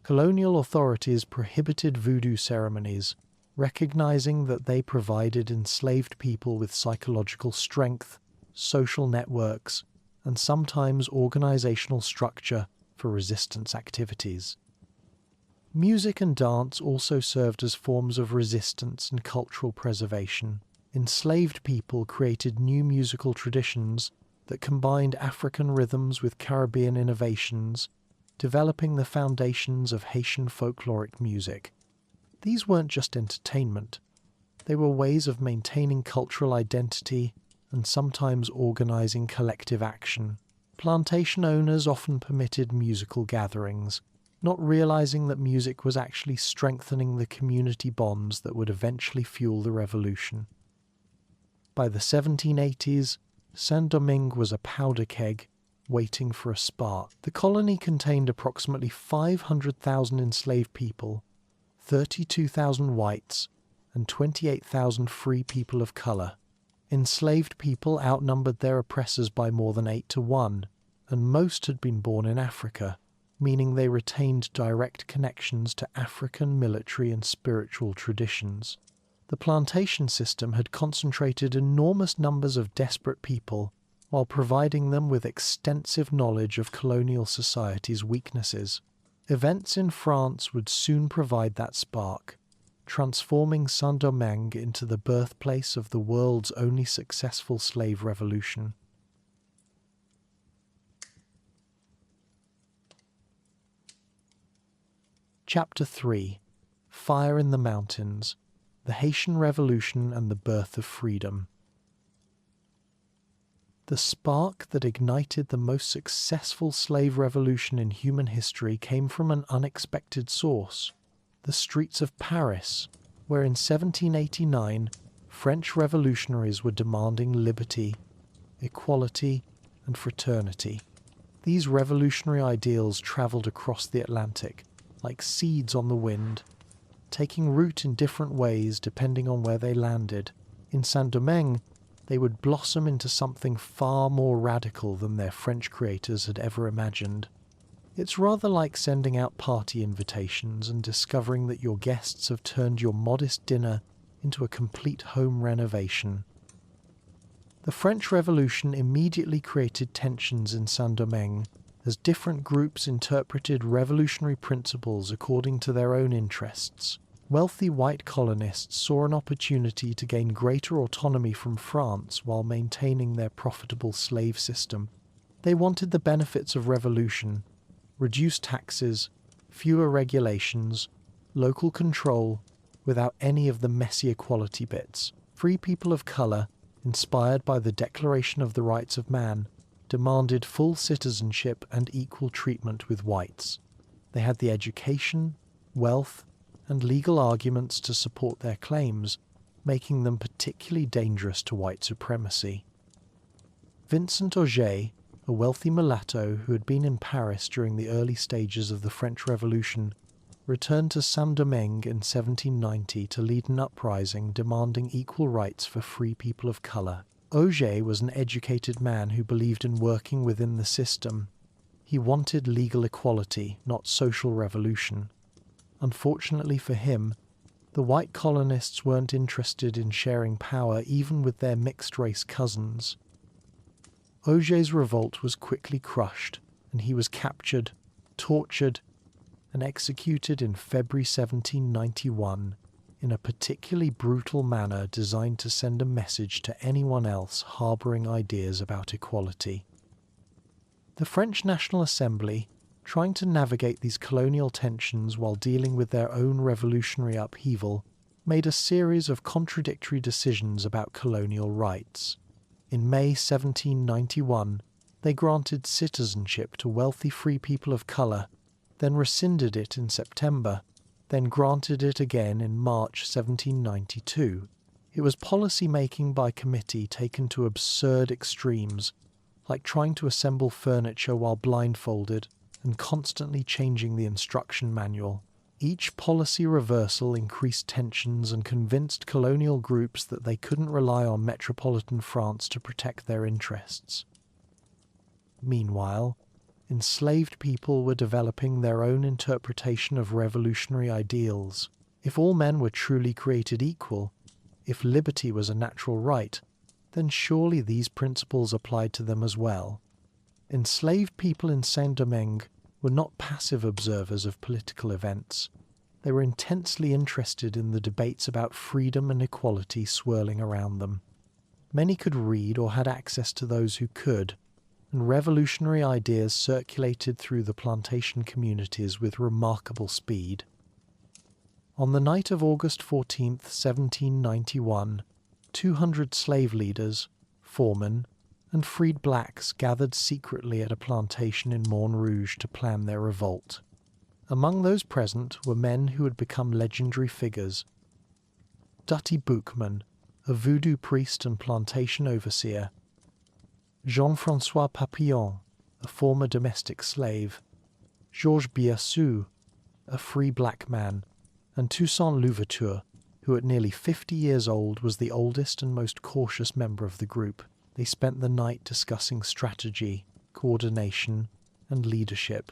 A: Colonial authorities prohibited voodoo ceremonies, recognizing that they provided enslaved people with psychological strength, social networks, and sometimes organizational structure for resistance activities. Music and dance also served as forms of resistance and cultural preservation. Enslaved people created new musical traditions that combined African rhythms with Caribbean innovations, developing the foundations of Haitian folkloric music. These weren't just entertainment. They were ways of maintaining cultural identity and sometimes organizing collective action. Plantation owners often permitted musical gatherings, not realizing that music was actually strengthening the community bonds that would eventually fuel the revolution. By the 1780s, Saint-Domingue was a powder keg waiting for a spark. The colony contained approximately 500,000 enslaved people, 32,000 whites, and 28,000 free people of color. Enslaved people outnumbered their oppressors by more than 8 to 1, and most had been born in Africa, meaning they retained direct connections to African military and spiritual traditions. The plantation system had concentrated enormous numbers of desperate people while providing them with extensive knowledge of colonial society's weaknesses. Events in France would soon provide that spark, transforming Saint-Domingue into the birthplace of the world's only successful slave revolution. Chapter 3: Fire in the Mountains, the Haitian Revolution and the Birth of Freedom. The spark that ignited the most successful slave revolution in human history came from an unexpected source: the streets of Paris, where in 1789 French revolutionaries were demanding liberty, equality, and fraternity. These revolutionary ideals travelled across the Atlantic like seeds on the wind, taking root in different ways depending on where they landed. In Saint-Domingue, they would blossom into something far more radical than their French creators had ever imagined. It's rather like sending out party invitations and discovering that your guests have turned your modest dinner into a complete home renovation. The French Revolution immediately created tensions in Saint-Domingue as different groups interpreted revolutionary principles according to their own interests. Wealthy white colonists saw an opportunity to gain greater autonomy from France while maintaining their profitable slave system. They wanted the benefits of revolution: reduced taxes, fewer regulations, local control, without any of the messy equality bits. Free people of color, inspired by the Declaration of the Rights of Man, demanded full citizenship and equal treatment with whites. They had the education, wealth, and legal arguments to support their claims, making them particularly dangerous to white supremacy. Vincent Auger, a wealthy mulatto who had been in Paris during the early stages of the French Revolution, returned to Saint-Domingue in 1790 to lead an uprising demanding equal rights for free people of color. Auger was an educated man who believed in working within the system. He wanted legal equality, not social revolution. Unfortunately for him, the white colonists weren't interested in sharing power even with their mixed-race cousins. Auger's revolt was quickly crushed, and he was captured, tortured, and executed in February 1791 in a particularly brutal manner designed to send a message to anyone else harbouring ideas about equality. The French National Assembly, trying to navigate these colonial tensions while dealing with their own revolutionary upheaval, made a series of contradictory decisions about colonial rights. In May 1791, they granted citizenship to wealthy free people of colour, then rescinded it in September, then granted it again in March 1792. It was policy-making by committee taken to absurd extremes, like trying to assemble furniture while blindfolded and constantly changing the instruction manual. Each policy reversal increased tensions and convinced colonial groups that they couldn't rely on metropolitan France to protect their interests. Meanwhile, enslaved people were developing their own interpretation of revolutionary ideals. If all men were truly created equal, if liberty was a natural right, then surely these principles applied to them as well. Enslaved people in Saint-Domingue were not passive observers of political events. They were intensely interested in the debates about freedom and equality swirling around them. Many could read or had access to those who could, and revolutionary ideas circulated through the plantation communities with remarkable speed. On the night of August 14, 1791, 200 slave leaders, foremen, and freed blacks gathered secretly at a plantation in Montrouge to plan their revolt. Among those present were men who had become legendary figures. Dutty Boukman, a Vodou priest and plantation overseer; Jean-François Papillon, a former domestic slave; Georges Biassou, a free black man; and Toussaint Louverture, who at nearly 50 years old was the oldest and most cautious member of the group. They spent the night discussing strategy, coordination, and leadership,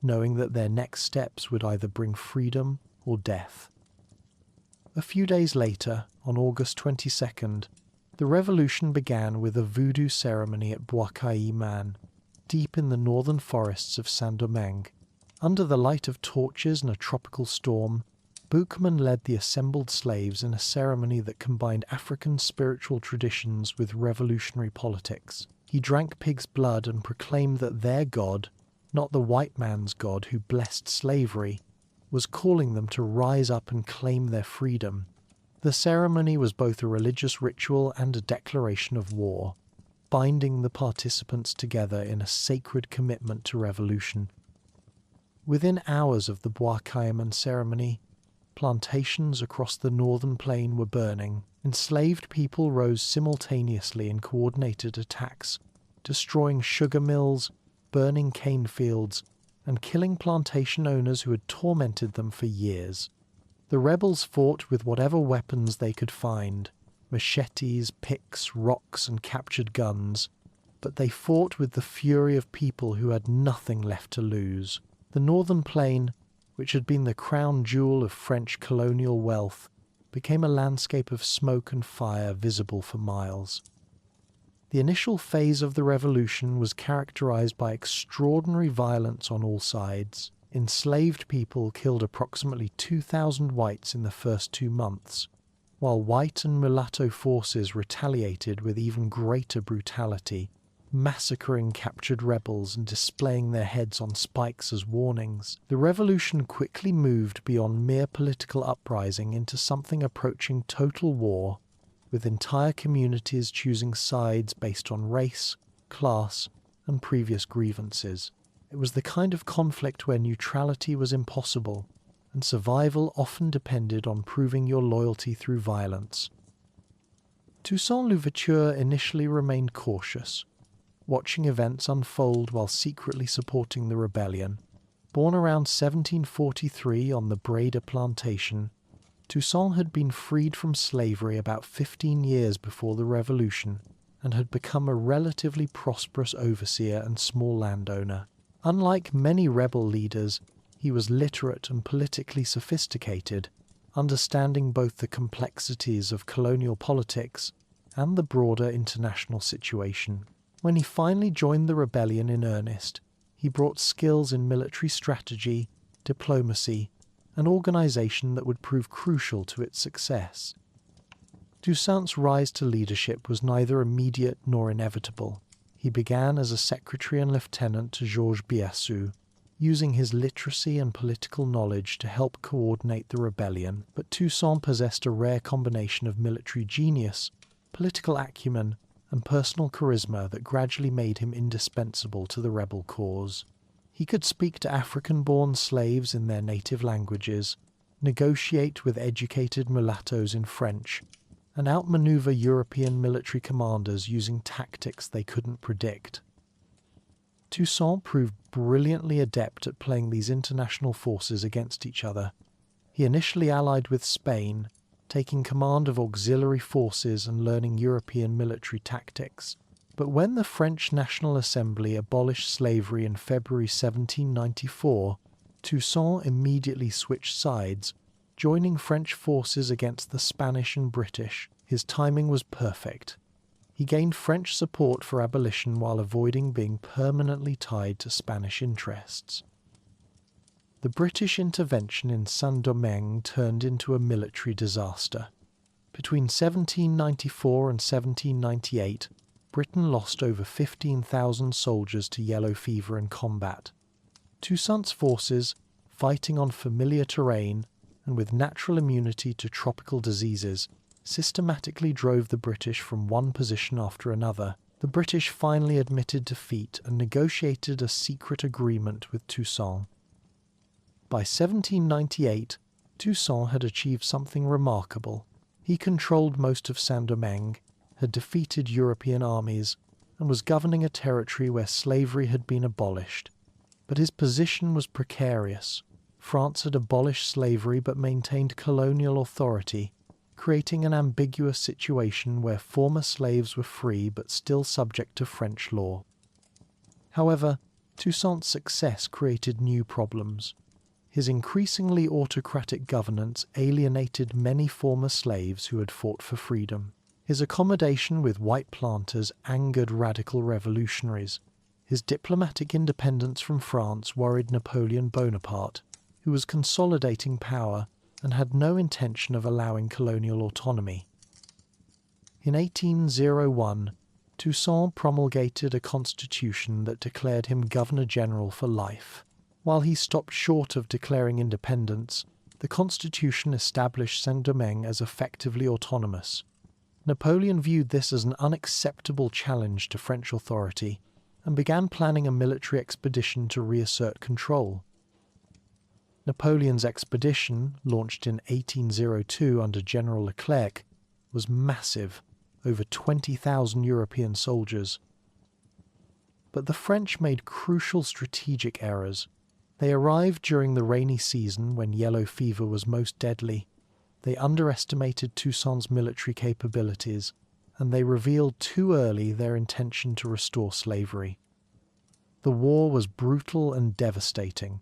A: knowing that their next steps would either bring freedom or death. A few days later, on August 22nd, the revolution began with a Vodou ceremony at Bois-Caïman, deep in the northern forests of Saint-Domingue. Under the light of torches and a tropical storm, Boukman led the assembled slaves in a ceremony that combined African spiritual traditions with revolutionary politics. He drank pig's blood and proclaimed that their god, not the white man's god who blessed slavery, was calling them to rise up and claim their freedom. The ceremony was both a religious ritual and a declaration of war, binding the participants together in a sacred commitment to revolution. Within hours of the Bois-Caïman ceremony, plantations across the northern plain were burning. Enslaved people rose simultaneously in coordinated attacks, destroying sugar mills, burning cane fields, and killing plantation owners who had tormented them for years. The rebels fought with whatever weapons they could find, machetes, picks, rocks, and captured guns, but they fought with the fury of people who had nothing left to lose. The northern plain, which had been the crown jewel of French colonial wealth, became a landscape of smoke and fire visible for miles. The initial phase of the revolution was characterized by extraordinary violence on all sides. Enslaved people killed approximately 2,000 whites in the first 2 months, while white and mulatto forces retaliated with even greater brutality, massacring captured rebels and displaying their heads on spikes as warnings. The revolution quickly moved beyond mere political uprising into something approaching total war, with entire communities choosing sides based on race, class, and previous grievances. It was the kind of conflict where neutrality was impossible, and survival often depended on proving your loyalty through violence. Toussaint Louverture initially remained cautious, watching events unfold while secretly supporting the rebellion. Born around 1743 on the Breda plantation, Toussaint had been freed from slavery about 15 years before the Revolution and had become a relatively prosperous overseer and small landowner. Unlike many rebel leaders, he was literate and politically sophisticated, understanding both the complexities of colonial politics and the broader international situation. When he finally joined the rebellion in earnest, he brought skills in military strategy, diplomacy, and organization that would prove crucial to its success. Toussaint's rise to leadership was neither immediate nor inevitable. He began as a secretary and lieutenant to Georges Biassou, using his literacy and political knowledge to help coordinate the rebellion, but Toussaint possessed a rare combination of military genius, political acumen, and personal charisma that gradually made him indispensable to the rebel cause. He could speak to African-born slaves in their native languages, negotiate with educated mulattoes in French, and outmaneuver European military commanders using tactics they couldn't predict. Toussaint proved brilliantly adept at playing these international forces against each other. He initially allied with Spain, taking command of auxiliary forces and learning European military tactics. But when the French National Assembly abolished slavery in February 1794, Toussaint immediately switched sides, joining French forces against the Spanish and British. His timing was perfect. He gained French support for abolition while avoiding being permanently tied to Spanish interests. The British intervention in Saint-Domingue turned into a military disaster. Between 1794 and 1798, Britain lost over 15,000 soldiers to yellow fever in combat. Toussaint's forces, fighting on familiar terrain and with natural immunity to tropical diseases, systematically drove the British from one position after another. The British finally admitted defeat and negotiated a secret agreement with Toussaint. By 1798, Toussaint had achieved something remarkable. He controlled most of Saint-Domingue, had defeated European armies, and was governing a territory where slavery had been abolished. But his position was precarious. France had abolished slavery but maintained colonial authority, creating an ambiguous situation where former slaves were free but still subject to French law. However, Toussaint's success created new problems. His increasingly autocratic governance alienated many former slaves who had fought for freedom. His accommodation with white planters angered radical revolutionaries. His diplomatic independence from France worried Napoleon Bonaparte, who was consolidating power and had no intention of allowing colonial autonomy. In 1801, Toussaint promulgated a constitution that declared him Governor-General for life. While he stopped short of declaring independence, the constitution established Saint-Domingue as effectively autonomous. Napoleon viewed this as an unacceptable challenge to French authority and began planning a military expedition to reassert control. Napoleon's expedition, launched in 1802 under General Leclerc, was massive, over 20,000 European soldiers. But the French made crucial strategic errors. They arrived during the rainy season when yellow fever was most deadly. They underestimated Toussaint's military capabilities, and they revealed too early their intention to restore slavery. The war was brutal and devastating.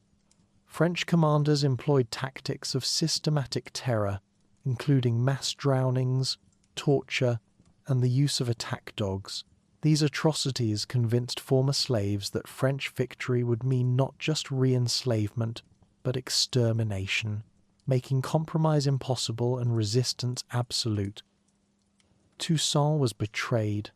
A: French commanders employed tactics of systematic terror, including mass drownings, torture, and the use of attack dogs. These atrocities convinced former slaves that French victory would mean not just re-enslavement, but extermination, making compromise impossible and resistance absolute. Toussaint was betrayed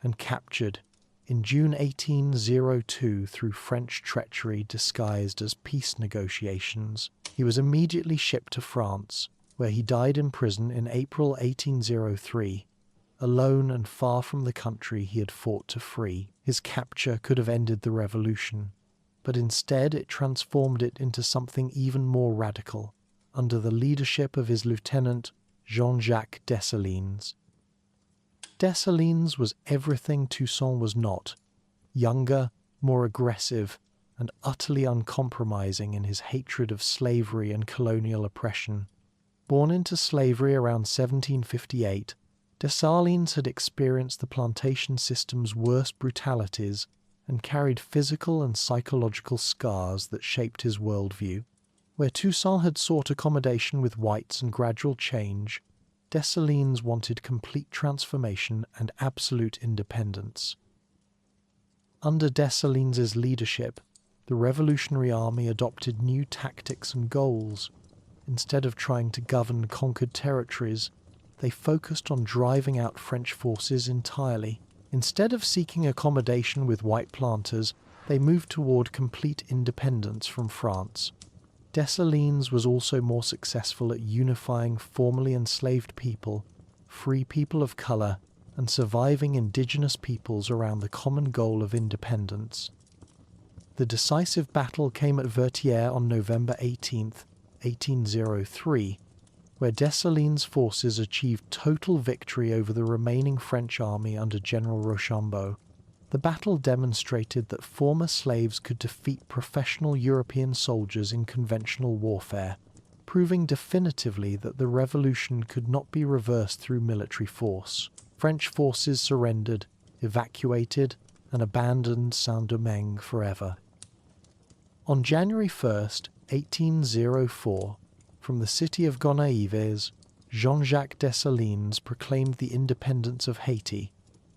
A: and captured in June 1802 through French treachery disguised as peace negotiations. He was immediately shipped to France, where he died in prison in April 1803, alone and far from the country he had fought to free. His capture could have ended the revolution, but instead it transformed it into something even more radical, under the leadership of his lieutenant Jean-Jacques Dessalines. Dessalines was everything Toussaint was not: younger, more aggressive, and utterly uncompromising in his hatred of slavery and colonial oppression. Born into slavery around 1758, Dessalines had experienced the plantation system's worst brutalities and carried physical and psychological scars that shaped his worldview. Where Toussaint had sought accommodation with whites and gradual change, Dessalines wanted complete transformation and absolute independence. Under Dessalines' leadership, the Revolutionary Army adopted new tactics and goals. Instead of trying to govern conquered territories, they focused on driving out French forces entirely. Instead of seeking accommodation with white planters, they moved toward complete independence from France. Dessalines was also more successful at unifying formerly enslaved people, free people of colour, and surviving indigenous peoples around the common goal of independence. The decisive battle came at Vertières on November 18, 1803, where Dessalines' forces achieved total victory over the remaining French army under General Rochambeau. The battle demonstrated that former slaves could defeat professional European soldiers in conventional warfare, proving definitively that the revolution could not be reversed through military force. French forces surrendered, evacuated, and abandoned Saint-Domingue forever. On January 1st, 1804, from the city of Gonaïves, Jean-Jacques Dessalines proclaimed the independence of Haiti,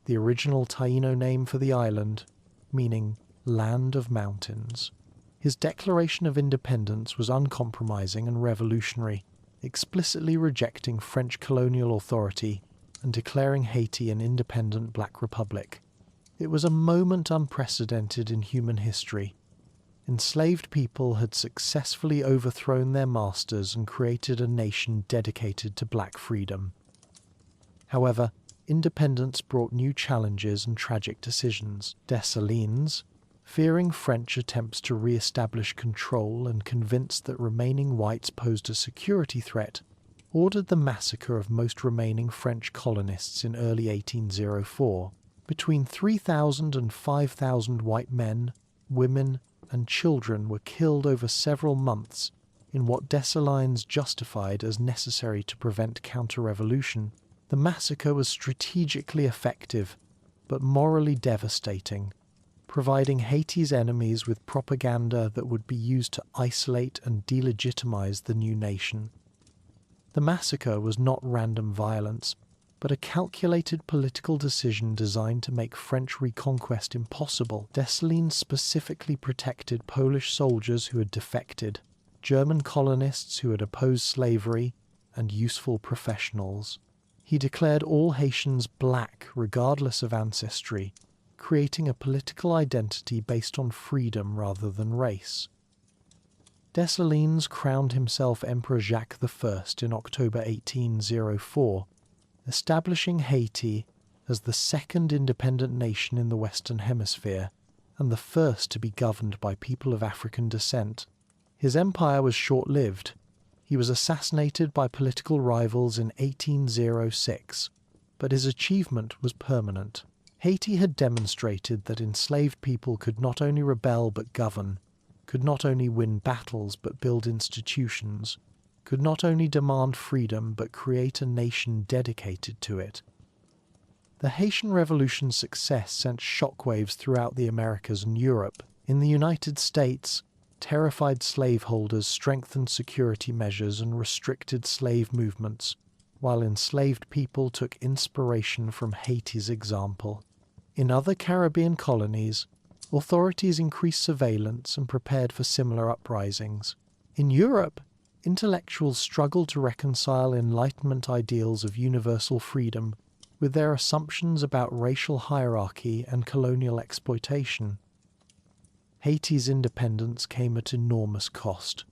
A: the original Taíno name for the island, meaning land of mountains. His declaration of independence was uncompromising and revolutionary, explicitly rejecting French colonial authority and declaring Haiti an independent black republic. It was a moment unprecedented in human history. Enslaved people had successfully overthrown their masters and created a nation dedicated to black freedom. However, independence brought new challenges and tragic decisions. Dessalines, fearing French attempts to re-establish control and convinced that remaining whites posed a security threat, ordered the massacre of most remaining French colonists in early 1804. Between 3,000 and 5,000 white men, women, and children were killed over several months in what Dessalines justified as necessary to prevent counter-revolution, the massacre was strategically effective, but morally devastating, providing Haiti's enemies with propaganda that would be used to isolate and delegitimize the new nation. The massacre was not random violence, but a calculated political decision designed to make French reconquest impossible. Dessalines specifically protected Polish soldiers who had defected, German colonists who had opposed slavery, and useful professionals. He declared all Haitians black regardless of ancestry, creating a political identity based on freedom rather than race. Dessalines crowned himself Emperor Jacques I in October 1804, establishing Haiti as the second independent nation in the Western Hemisphere and the first to be governed by people of African descent. His empire was short-lived. He was assassinated by political rivals in 1806, but his achievement was permanent. Haiti had demonstrated that enslaved people could not only rebel but govern, could not only win battles but build institutions, could not only demand freedom but create a nation dedicated to it. The Haitian Revolution's success sent shockwaves throughout the Americas and Europe. In the United States, terrified slaveholders strengthened security measures and restricted slave movements, while enslaved people took inspiration from Haiti's example. In other Caribbean colonies, authorities increased surveillance and prepared for similar uprisings. In Europe, intellectuals struggled to reconcile Enlightenment ideals of universal freedom with their assumptions about racial hierarchy and colonial exploitation. Haiti's independence came at enormous cost.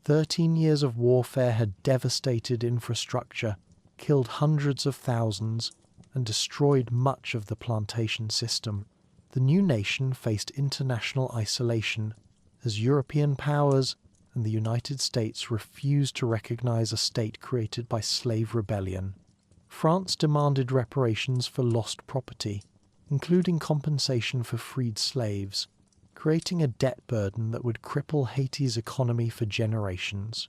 A: 13 years of warfare had devastated infrastructure, killed hundreds of thousands, and destroyed much of the plantation system. The new nation faced international isolation as European powers and the United States refused to recognize a state created by slave rebellion. France demanded reparations for lost property, including compensation for freed slaves, creating a debt burden that would cripple Haiti's economy for generations.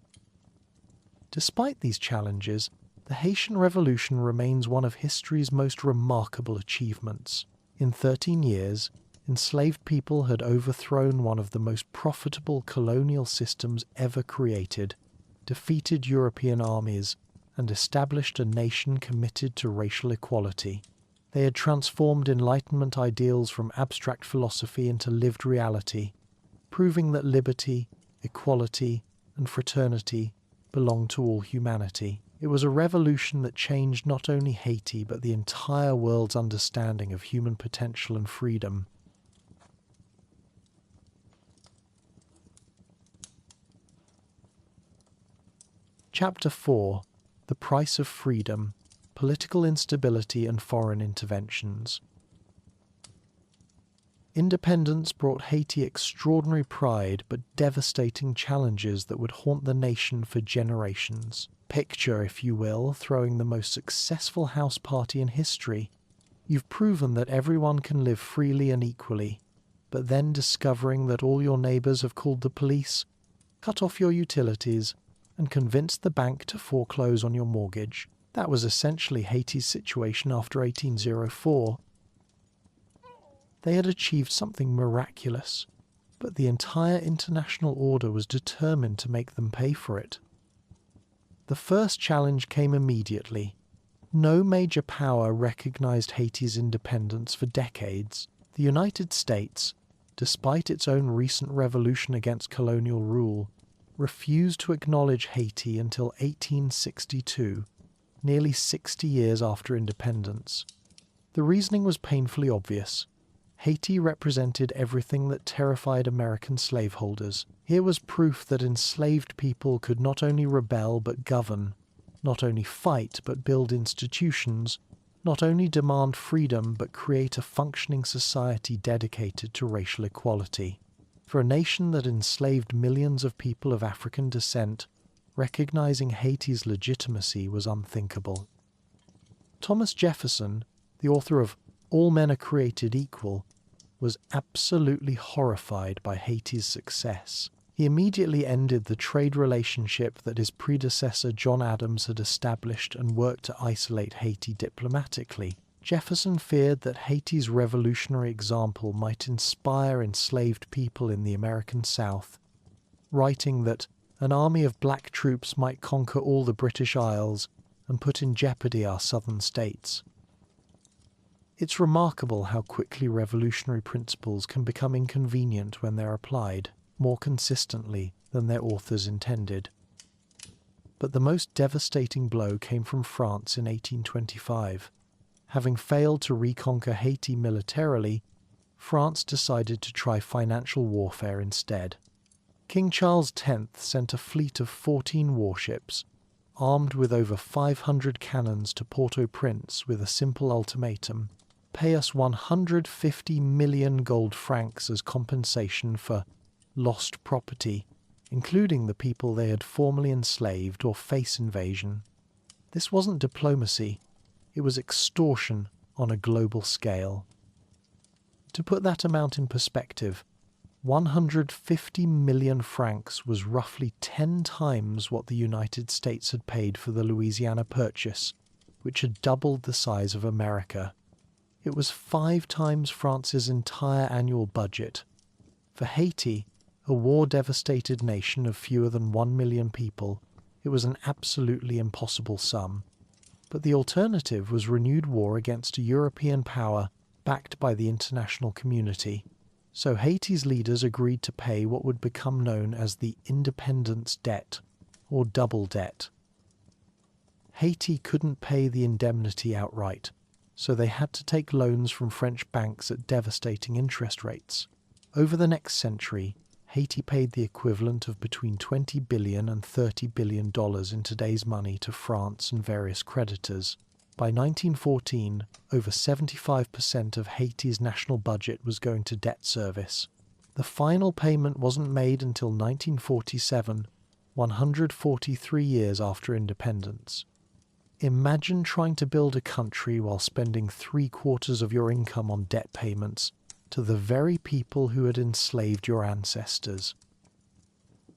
A: Despite these challenges, the Haitian Revolution remains one of history's most remarkable achievements. In 13 years, enslaved people had overthrown one of the most profitable colonial systems ever created, defeated European armies, and established a nation committed to racial equality. They had transformed Enlightenment ideals from abstract philosophy into lived reality, proving that liberty, equality, and fraternity belong to all humanity. It was a revolution that changed not only Haiti but the entire world's understanding of human potential and freedom. Chapter 4: The Price of Freedom, Political Instability and Foreign Interventions. Independence brought Haiti extraordinary pride but devastating challenges that would haunt the nation for generations. Picture, if you will, throwing the most successful house party in history. You've proven that everyone can live freely and equally, but then discovering that all your neighbors have called the police, cut off your utilities, and convinced the bank to foreclose on your mortgage. That was essentially Haiti's situation after 1804. They had achieved something miraculous, but the entire international order was determined to make them pay for it. The first challenge came immediately. No major power recognized Haiti's independence for decades. The United States, despite its own recent revolution against colonial rule, refused to acknowledge Haiti until 1862, nearly 60 years after independence. The reasoning was painfully obvious. Haiti represented everything that terrified American slaveholders. Here was proof that enslaved people could not only rebel but govern, not only fight but build institutions, not only demand freedom but create a functioning society dedicated to racial equality. For a nation that enslaved millions of people of African descent, recognizing Haiti's legitimacy was unthinkable. Thomas Jefferson, the author of All Men Are Created Equal, was absolutely horrified by Haiti's success. He immediately ended the trade relationship that his predecessor John Adams had established and worked to isolate Haiti diplomatically. Jefferson feared that Haiti's revolutionary example might inspire enslaved people in the American South, writing that an army of black troops might conquer all the British Isles and put in jeopardy our southern states. It's remarkable how quickly revolutionary principles can become inconvenient when they're applied more consistently than their authors intended. But the most devastating blow came from France in 1825. Having failed to reconquer Haiti militarily, France decided to try financial warfare instead. King Charles X sent a fleet of 14 warships, armed with over 500 cannons, to Port-au-Prince with a simple ultimatum: pay us 150 million gold francs as compensation for lost property, including the people they had formerly enslaved, or face invasion. This wasn't diplomacy, it was extortion on a global scale. To put that amount in perspective, 150 million francs was roughly 10 times what the United States had paid for the Louisiana Purchase, which had doubled the size of America. It was 5 times France's entire annual budget. For Haiti, a war-devastated nation of fewer than 1 million people, it was an absolutely impossible sum. But the alternative was renewed war against a European power backed by the international community. So Haiti's leaders agreed to pay what would become known as the independence debt, or double debt. Haiti couldn't pay the indemnity outright, so they had to take loans from French banks at devastating interest rates. Over the next century, Haiti paid the equivalent of between $20 billion and $30 billion in today's money to France and various creditors. By 1914, over 75% of Haiti's national budget was going to debt service. The final payment wasn't made until 1947, 143 years after independence. Imagine trying to build a country while spending 3/4 of your income on debt payments to the very people who had enslaved your ancestors.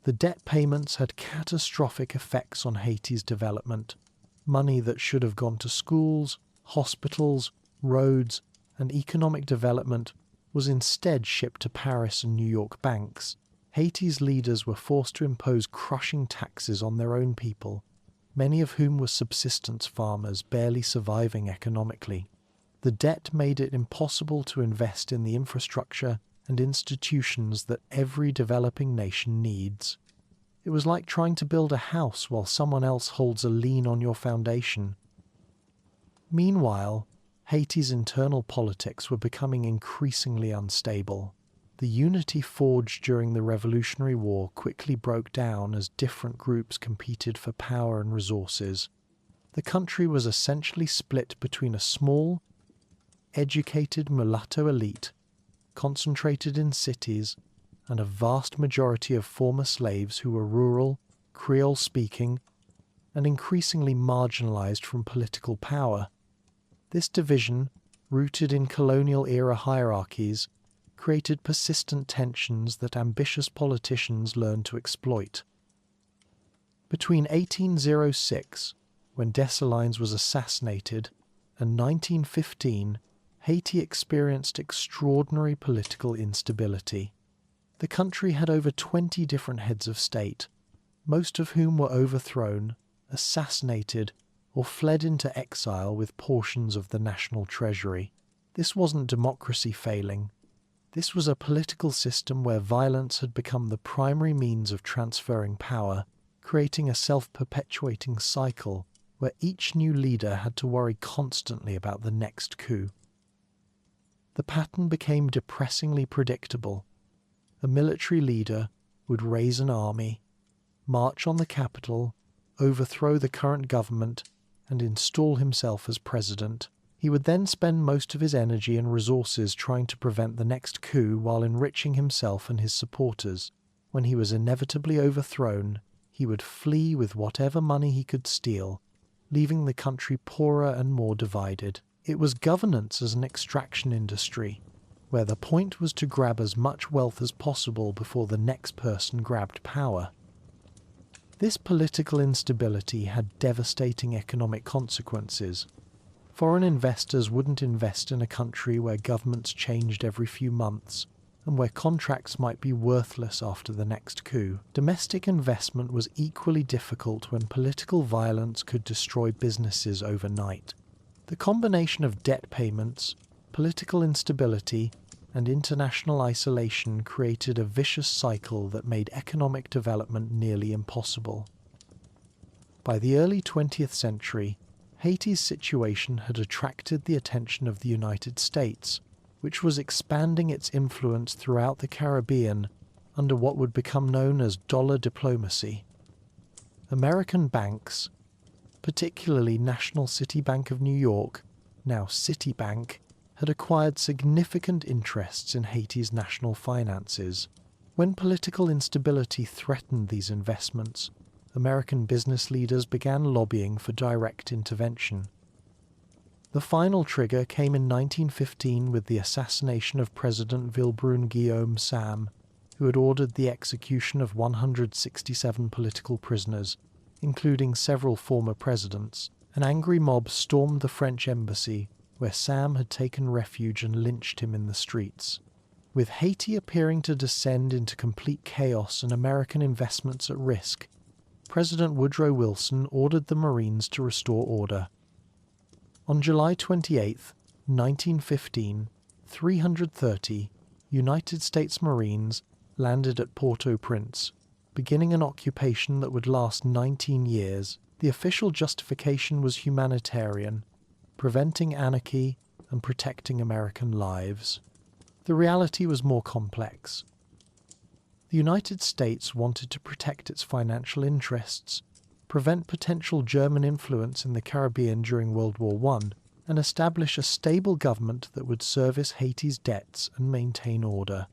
A: The debt payments had catastrophic effects on Haiti's development. Money that should have gone to schools, hospitals, roads, and economic development was instead shipped to Paris and New York banks. Haiti's leaders were forced to impose crushing taxes on their own people, many of whom were subsistence farmers barely surviving economically. The debt made it impossible to invest in the infrastructure and institutions that every developing nation needs. It was like trying to build a house while someone else holds a lien on your foundation. Meanwhile, Haiti's internal politics were becoming increasingly unstable. The unity forged during the Revolutionary War quickly broke down as different groups competed for power and resources. The country was essentially split between a small, educated mulatto elite, concentrated in cities, and a vast majority of former slaves who were rural, Creole-speaking, and increasingly marginalized from political power. This division, rooted in colonial-era hierarchies, created persistent tensions that ambitious politicians learned to exploit. Between 1806, when Dessalines was assassinated, and 1915, Haiti experienced extraordinary political instability. The country had over 20 different heads of state, most of whom were overthrown, assassinated, or fled into exile with portions of the national treasury. This wasn't democracy failing. This was a political system where violence had become the primary means of transferring power, creating a self-perpetuating cycle where each new leader had to worry constantly about the next coup. The pattern became depressingly predictable. A military leader would raise an army, march on the capital, overthrow the current government, and install himself as president. He would then spend most of his energy and resources trying to prevent the next coup while enriching himself and his supporters. When he was inevitably overthrown, he would flee with whatever money he could steal, leaving the country poorer and more divided. It was governance as an extraction industry. where the point was to grab as much wealth as possible before the next person grabbed power. This political instability had devastating economic consequences. Foreign investors wouldn't invest in a country where governments changed every few months and where contracts might be worthless after the next coup. Domestic investment was equally difficult when political violence could destroy businesses overnight. The combination of debt payments, political instability, and international isolation created a vicious cycle that made economic development nearly impossible. By the early 20th century, Haiti's situation had attracted the attention of the United States, which was expanding its influence throughout the Caribbean under what would become known as dollar diplomacy. American banks, particularly National City Bank of New York, now Citibank, had acquired significant interests in Haiti's national finances. When political instability threatened these investments, American business leaders began lobbying for direct intervention. The final trigger came in 1915 with the assassination of President Vilbrun Guillaume Sam, who had ordered the execution of 167 political prisoners, including several former presidents. An angry mob stormed the French embassy, where Sam had taken refuge, and lynched him in the streets. With Haiti appearing to descend into complete chaos and American investments at risk, President Woodrow Wilson ordered the Marines to restore order. On July 28, 1915, 330 United States Marines landed at Port-au-Prince, beginning an occupation that would last 19 years. The official justification was humanitarian, preventing anarchy and protecting American lives. The reality was more complex. The United States wanted to protect its financial interests, prevent potential German influence in the Caribbean during World War I, and establish a stable government that would service Haiti's debts and maintain order.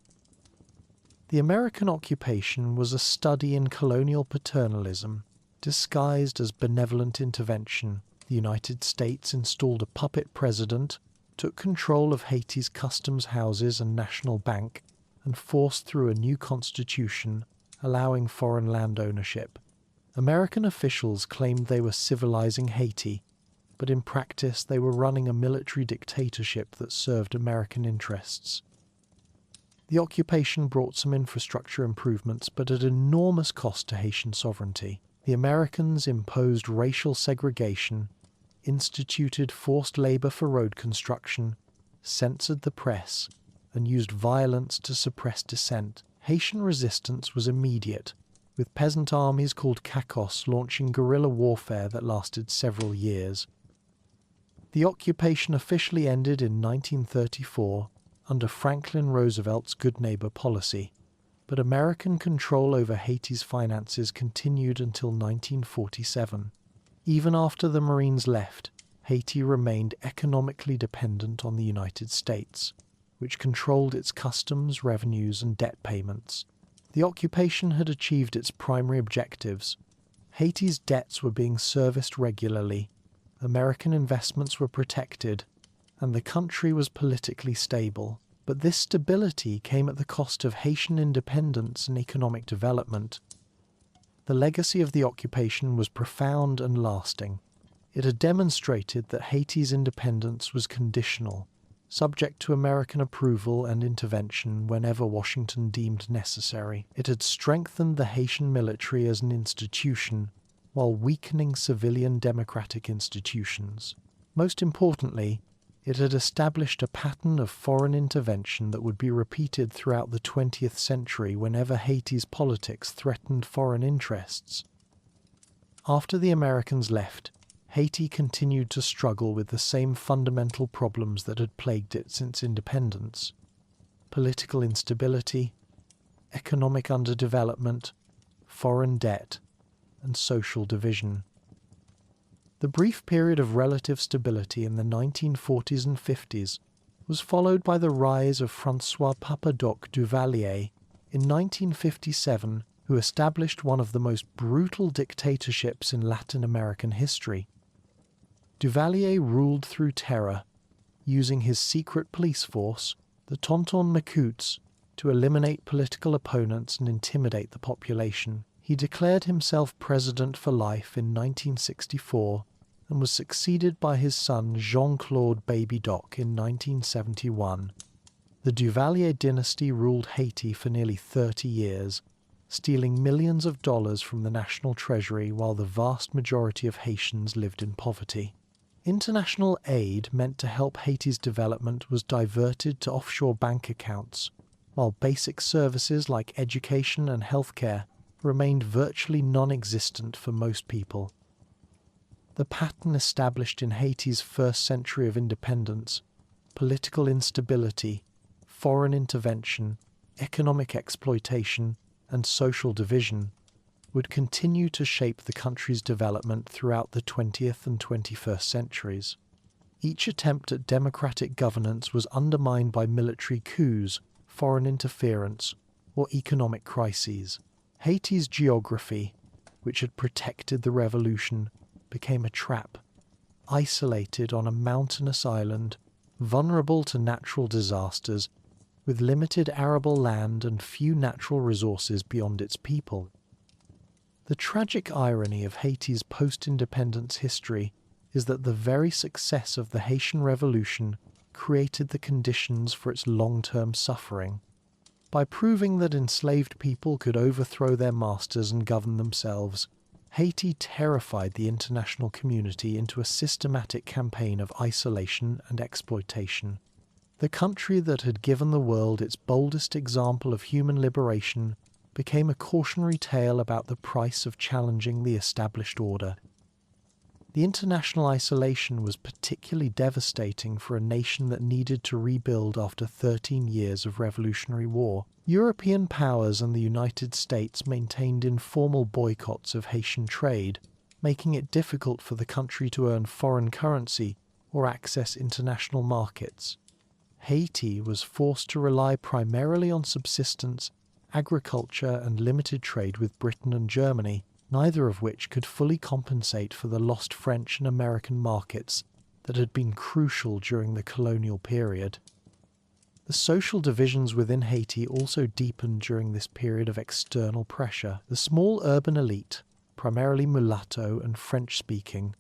A: The American occupation was a study in colonial paternalism, disguised as benevolent intervention. The United States installed a puppet president, took control of Haiti's customs houses and national bank, and forced through a new constitution allowing foreign land ownership. American officials claimed they were civilizing Haiti, but in practice they were running a military dictatorship that served American interests. The occupation brought some infrastructure improvements, but at enormous cost to Haitian sovereignty. The Americans imposed racial segregation, instituted forced labor for road construction, censored the press, and used violence to suppress dissent. Haitian resistance was immediate, with peasant armies called Cacos launching guerrilla warfare that lasted several years. The occupation officially ended in 1934 under Franklin Roosevelt's Good Neighbor policy, but American control over Haiti's finances continued until 1947. Even after the Marines left, Haiti remained economically dependent on the United States, which controlled its customs, revenues, and debt payments. The occupation had achieved its primary objectives. Haiti's debts were being serviced regularly, American investments were protected, and the country was politically stable. But this stability came at the cost of Haitian independence and economic development. The legacy of the occupation was profound and lasting. It had demonstrated that Haiti's independence was conditional, subject to American approval and intervention whenever Washington deemed necessary. It had strengthened the Haitian military as an institution, while weakening civilian democratic institutions. Most importantly, it had established a pattern of foreign intervention that would be repeated throughout the 20th century whenever Haiti's politics threatened foreign interests. After the Americans left, Haiti continued to struggle with the same fundamental problems that had plagued it since independence: political instability, economic underdevelopment, foreign debt, and social division. The brief period of relative stability in the 1940s and 50s was followed by the rise of François Papadoc Duvalier in 1957, who established one of the most brutal dictatorships in Latin American history. Duvalier ruled through terror, using his secret police force, the Tonton Macoutes, to eliminate political opponents and intimidate the population. He declared himself president for life in 1964 and was succeeded by his son Jean-Claude Baby Doc in 1971. The Duvalier dynasty ruled Haiti for nearly 30 years, stealing millions of dollars from the national treasury while the vast majority of Haitians lived in poverty. International aid meant to help Haiti's development was diverted to offshore bank accounts, while basic services like education and healthcare remained virtually non-existent for most people. The pattern established in Haiti's first century of independence, political instability, foreign intervention, economic exploitation, and social division, would continue to shape the country's development throughout the 20th and 21st centuries. Each attempt at democratic governance was undermined by military coups, foreign interference, or economic crises. Haiti's geography, which had protected the revolution, became a trap. Isolated on a mountainous island, vulnerable to natural disasters, with limited arable land and few natural resources beyond its people. The tragic irony of Haiti's post-independence history is that the very success of the Haitian Revolution created the conditions for its long-term suffering. By proving that enslaved people could overthrow their masters and govern themselves, Haiti terrified the international community into a systematic campaign of isolation and exploitation. The country that had given the world its boldest example of human liberation became a cautionary tale about the price of challenging the established order. The international isolation was particularly devastating for a nation that needed to rebuild after 13 years of revolutionary war. European powers and the United States maintained informal boycotts of Haitian trade, making it difficult for the country to earn foreign currency or access international markets. Haiti was forced to rely primarily on subsistence, agriculture, and limited trade with Britain and Germany, neither of which could fully compensate for the lost French and American markets that had been crucial during the colonial period. The social divisions within Haiti also deepened during this period of external pressure. The small urban elite, primarily mulatto and French-speaking,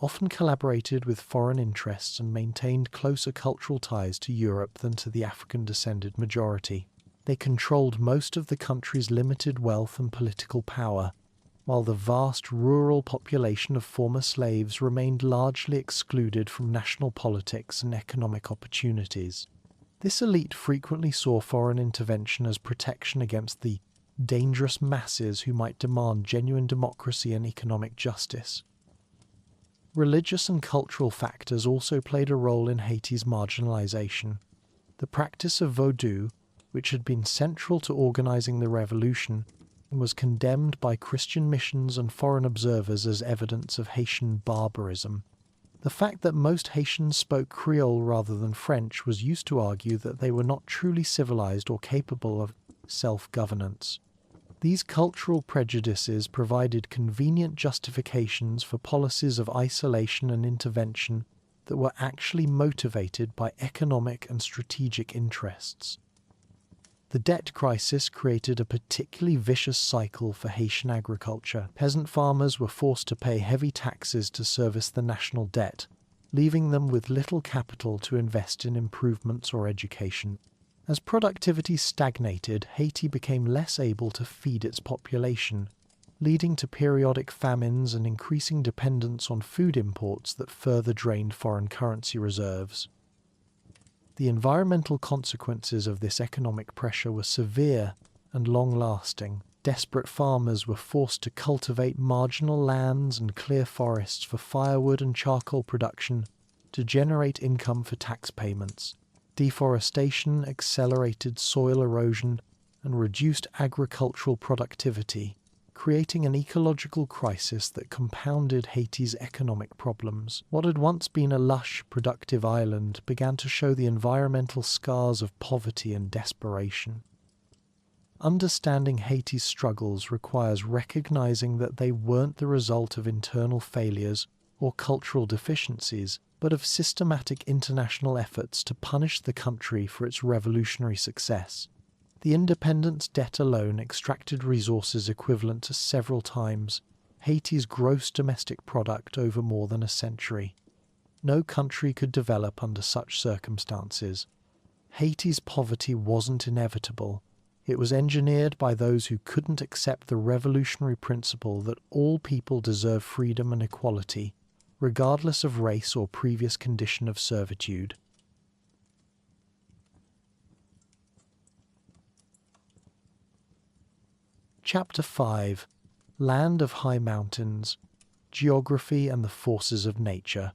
A: often collaborated with foreign interests and maintained closer cultural ties to Europe than to the African-descended majority. They controlled most of the country's limited wealth and political power, while the vast rural population of former slaves remained largely excluded from national politics and economic opportunities. This elite frequently saw foreign intervention as protection against the dangerous masses who might demand genuine democracy and economic justice. Religious and cultural factors also played a role in Haiti's marginalization. The practice of Vodou, which had been central to organizing the revolution, was condemned by Christian missions and foreign observers as evidence of Haitian barbarism. The fact that most Haitians spoke Creole rather than French was used to argue that they were not truly civilized or capable of self-governance. These cultural prejudices provided convenient justifications for policies of isolation and intervention that were actually motivated by economic and strategic interests. The debt crisis created a particularly vicious cycle for Haitian agriculture. Peasant farmers were forced to pay heavy taxes to service the national debt, leaving them with little capital to invest in improvements or education. As productivity stagnated, Haiti became less able to feed its population, leading to periodic famines and increasing dependence on food imports that further drained foreign currency reserves. The environmental consequences of this economic pressure were severe and long-lasting. Desperate farmers were forced to cultivate marginal lands and clear forests for firewood and charcoal production to generate income for tax payments. Deforestation accelerated soil erosion and reduced agricultural productivity, creating an ecological crisis that compounded Haiti's economic problems. What had once been a lush, productive island began to show the environmental scars of poverty and desperation. Understanding Haiti's struggles requires recognizing that they weren't the result of internal failures or cultural deficiencies. but of systematic international efforts to punish the country for its revolutionary success. The independence debt alone extracted resources equivalent to several times Haiti's gross domestic product over more than a century. No country could develop under such circumstances. Haiti's poverty wasn't inevitable. It was engineered by those who couldn't accept the revolutionary principle that all people deserve freedom and equality, regardless of race or previous condition of servitude. Chapter 5: Land of High Mountains, Geography and the Forces of Nature.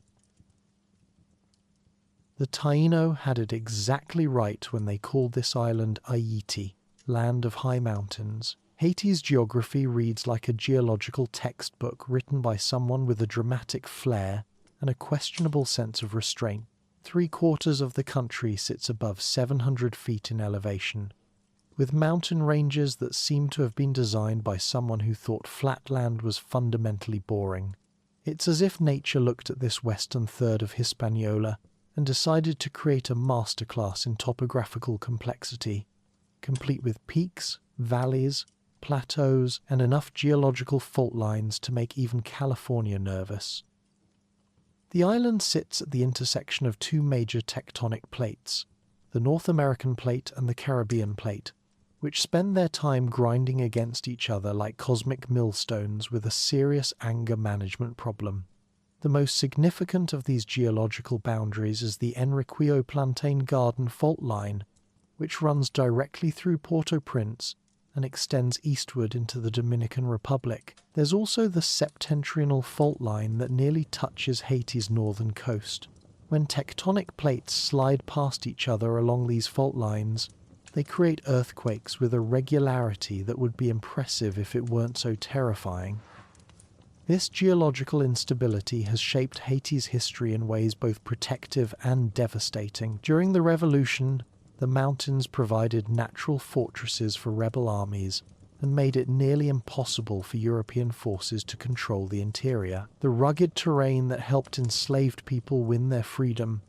A: The Taíno had it exactly right when they called this island Haiti, Land of High Mountains. Haiti's geography reads like a geological textbook written by someone with a dramatic flair and a questionable sense of restraint. 3/4 of the country sits above 700 feet in elevation, with mountain ranges that seem to have been designed by someone who thought flat land was fundamentally boring. It's as if nature looked at this western third of Hispaniola and decided to create a masterclass in topographical complexity, complete with peaks, valleys, plateaus, and enough geological fault lines to make even California nervous. The island sits at the intersection of two major tectonic plates, the North American plate and the Caribbean plate, which spend their time grinding against each other like cosmic millstones with a serious anger management problem. The most significant of these geological boundaries is the Enriquillo Plantain Garden fault line, which runs directly through Port-au-Prince and extends eastward into the Dominican Republic. There's also the septentrional fault line that nearly touches Haiti's northern coast. When tectonic plates slide past each other along these fault lines, they create earthquakes with a regularity that would be impressive if it weren't so terrifying. This geological instability has shaped Haiti's history in ways both protective and devastating. During the revolution, the mountains provided natural fortresses for rebel armies and made it nearly impossible for European forces to control the interior. The rugged terrain that helped enslaved people win their freedom,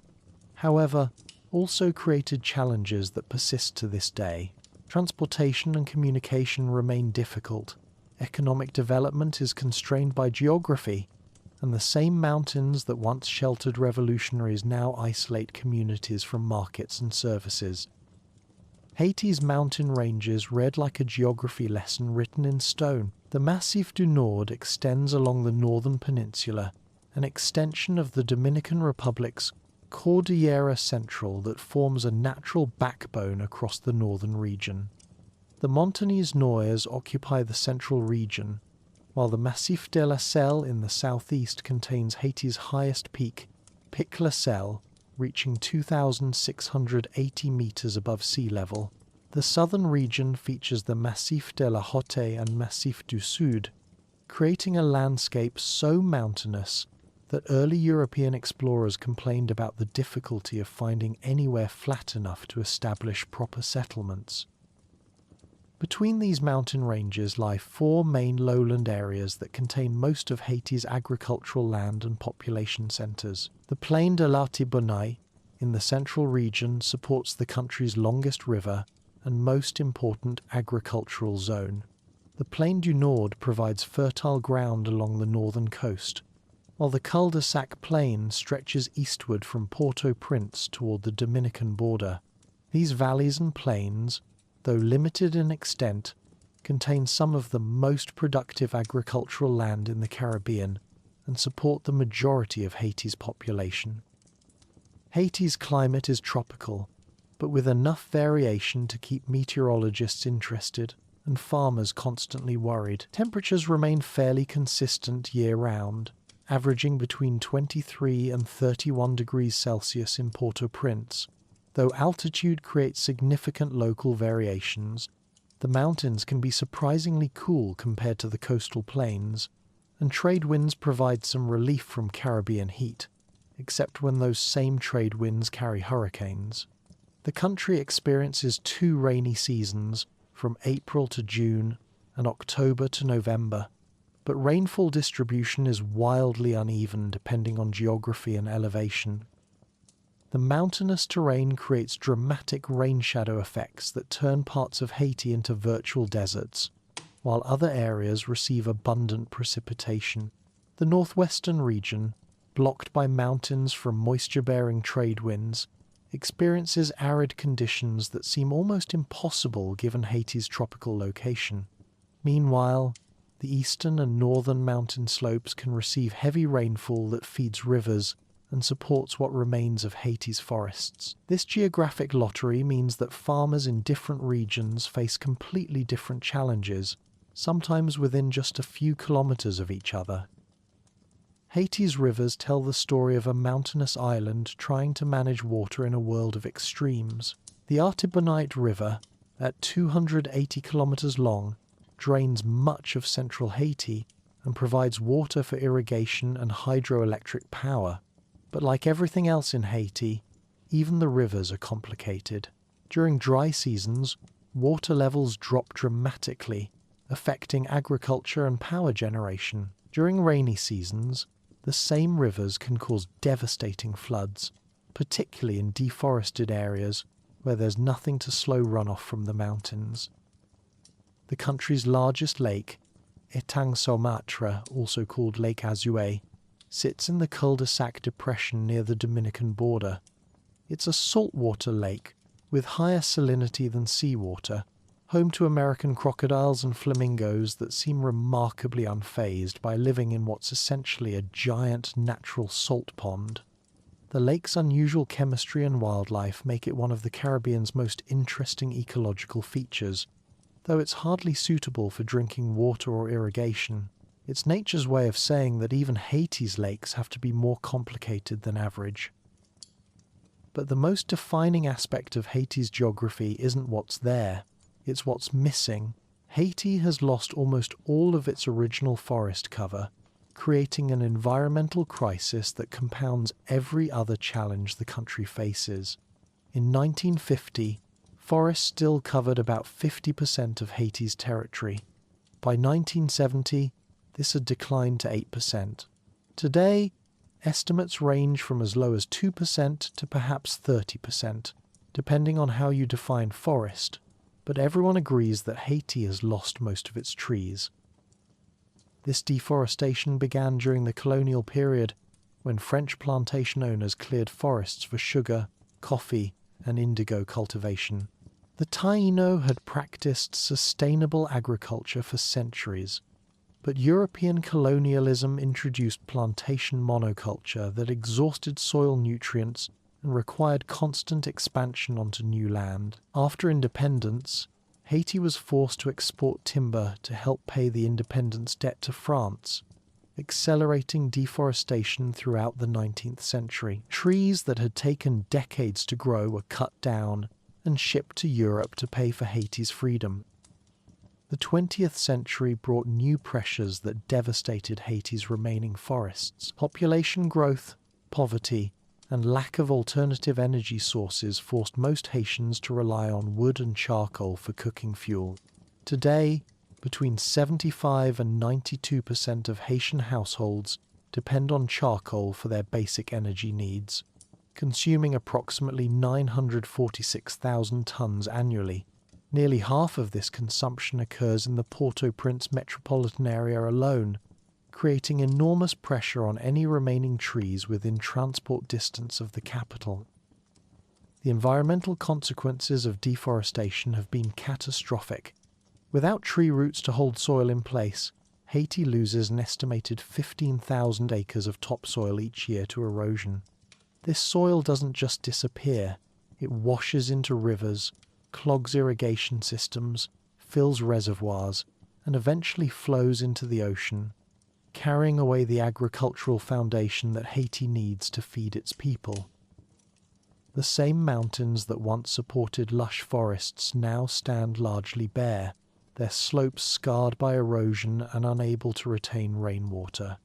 A: however, also created challenges that persist to this day. Transportation and communication remain difficult. Economic development is constrained by geography, and the same mountains that once sheltered revolutionaries now isolate communities from markets and services. Haiti's mountain ranges read like a geography lesson written in stone. The Massif du Nord extends along the northern peninsula, an extension of the Dominican Republic's Cordillera Central that forms a natural backbone across the northern region. The Montagnais Noirs occupy the central region, while the Massif de la Selle in the southeast contains Haiti's highest peak, Pic La Selle, reaching 2,680 meters above sea level. The southern region features the Massif de la Hotte and Massif du Sud, creating a landscape so mountainous that early European explorers complained about the difficulty of finding anywhere flat enough to establish proper settlements. Between these mountain ranges lie four main lowland areas that contain most of Haiti's agricultural land and population centres. The Plain de l'Artibonite in the central region supports the country's longest river and most important agricultural zone. The Plain du Nord provides fertile ground along the northern coast, while the Cul-de-Sac Plain stretches eastward from Port-au-Prince toward the Dominican border. These valleys and plains, though limited in extent, contain some of the most productive agricultural land in the Caribbean and support the majority of Haiti's population. Haiti's climate is tropical, but with enough variation to keep meteorologists interested and farmers constantly worried. Temperatures remain fairly consistent year-round, averaging between 23 and 31 degrees Celsius in Port-au-Prince. Though altitude creates significant local variations, the mountains can be surprisingly cool compared to the coastal plains, and trade winds provide some relief from Caribbean heat, except when those same trade winds carry hurricanes. The country experiences two rainy seasons, from April to June and October to November. but rainfall distribution is wildly uneven depending on geography and elevation. The mountainous terrain creates dramatic rain shadow effects that turn parts of Haiti into virtual deserts, while other areas receive abundant precipitation. The northwestern region, blocked by mountains from moisture-bearing trade winds, experiences arid conditions that seem almost impossible given Haiti's tropical location. Meanwhile, the eastern and northern mountain slopes can receive heavy rainfall that feeds rivers and supports what remains of Haiti's forests. This geographic lottery means that farmers in different regions face completely different challenges, sometimes within just a few kilometers of each other. Haiti's rivers tell the story of a mountainous island trying to manage water in a world of extremes. The Artibonite River, at 280 kilometers long, drains much of central Haiti and provides water for irrigation and hydroelectric power. But like everything else in Haiti, even the rivers are complicated. During dry seasons, water levels drop dramatically, affecting agriculture and power generation. During rainy seasons, the same rivers can cause devastating floods, particularly in deforested areas where there's nothing to slow runoff from the mountains. The country's largest lake, Etang Sumatra, also called Lake Azuay, sits in the cul-de-sac depression near the Dominican border. It's a saltwater lake with higher salinity than seawater, home to American crocodiles and flamingos that seem remarkably unfazed by living in what's essentially a giant natural salt pond. The lake's unusual chemistry and wildlife make it one of the Caribbean's most interesting ecological features, though it's hardly suitable for drinking water or irrigation. It's nature's way of saying that even Haiti's lakes have to be more complicated than average. But the most defining aspect of Haiti's geography isn't what's there, it's what's missing. Haiti has lost almost all of its original forest cover, creating an environmental crisis that compounds every other challenge the country faces. In 1950, forests still covered about 50% of Haiti's territory. By 1970, this had declined to 8%. Today, estimates range from as low as 2% to perhaps 30%, depending on how you define forest, but everyone agrees that Haiti has lost most of its trees. This deforestation began during the colonial period, when French plantation owners cleared forests for sugar, coffee, and indigo cultivation. The Taíno had practiced sustainable agriculture for centuries, but European colonialism introduced plantation monoculture that exhausted soil nutrients and required constant expansion onto new land. After independence, Haiti was forced to export timber to help pay the independence debt to France, accelerating deforestation throughout the 19th century. Trees that had taken decades to grow were cut down and shipped to Europe to pay for Haiti's freedom. The 20th century brought new pressures that devastated Haiti's remaining forests. Population growth, poverty, and lack of alternative energy sources forced most Haitians to rely on wood and charcoal for cooking fuel. Today, between 75 and 92% of Haitian households depend on charcoal for their basic energy needs, consuming approximately 946,000 tons annually. Nearly half of this consumption occurs in the Port-au-Prince metropolitan area alone, creating enormous pressure on any remaining trees within transport distance of the capital. The environmental consequences of deforestation have been catastrophic. Without tree roots to hold soil in place, Haiti loses an estimated 15,000 acres of topsoil each year to erosion. This soil doesn't just disappear, it washes into rivers, clogs irrigation systems, fills reservoirs, and eventually flows into the ocean, carrying away the agricultural foundation that Haiti needs to feed its people. The same mountains that once supported lush forests now stand largely bare, their slopes scarred by erosion and unable to retain rainwater.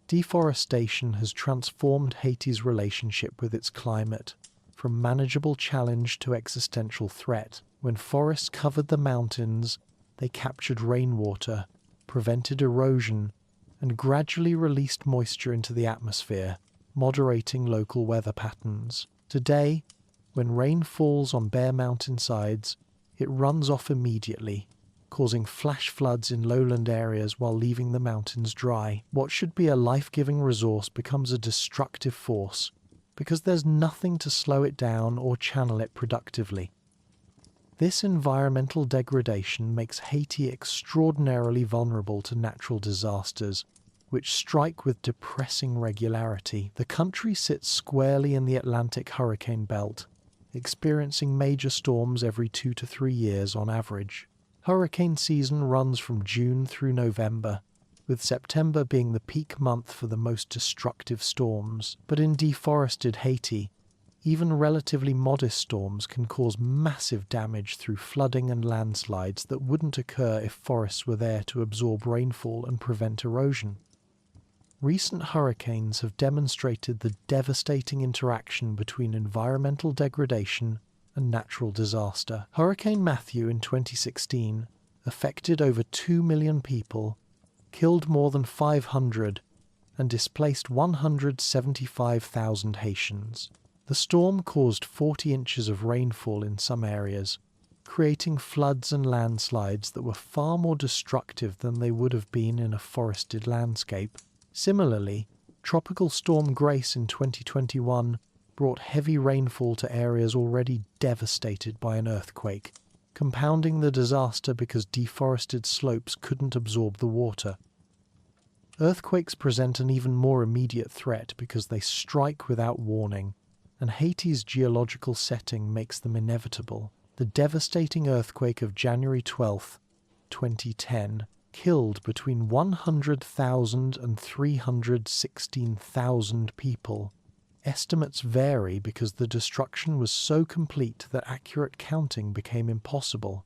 A: Deforestation has transformed Haiti's relationship with its climate, from manageable challenge to existential threat. When forests covered the mountains, they captured rainwater, prevented erosion, and gradually released moisture into the atmosphere, moderating local weather patterns. Today, when rain falls on bare mountainsides, it runs off immediately, causing flash floods in lowland areas while leaving the mountains dry. What should be a life-giving resource becomes a destructive force, because there's nothing to slow it down or channel it productively. This environmental degradation makes Haiti extraordinarily vulnerable to natural disasters, which strike with depressing regularity. The country sits squarely in the Atlantic hurricane belt, experiencing major storms every 2 to 3 years on average. Hurricane season runs from June through November, with September being the peak month for the most destructive storms. But in deforested Haiti, even relatively modest storms can cause massive damage through flooding and landslides that wouldn't occur if forests were there to absorb rainfall and prevent erosion. Recent hurricanes have demonstrated the devastating interaction between environmental degradation and natural disaster. Hurricane Matthew in 2016 affected over 2 million people, killed more than 500, and displaced 175,000 Haitians. The storm caused 40 inches of rainfall in some areas, creating floods and landslides that were far more destructive than they would have been in a forested landscape. Similarly, Tropical Storm Grace in 2021 brought heavy rainfall to areas already devastated by an earthquake, compounding the disaster because deforested slopes couldn't absorb the water. Earthquakes present an even more immediate threat because they strike without warning, and Haiti's geological setting makes them inevitable. The devastating earthquake of January 12, 2010, killed between 100,000 and 316,000 people. Estimates vary because the destruction was so complete that accurate counting became impossible.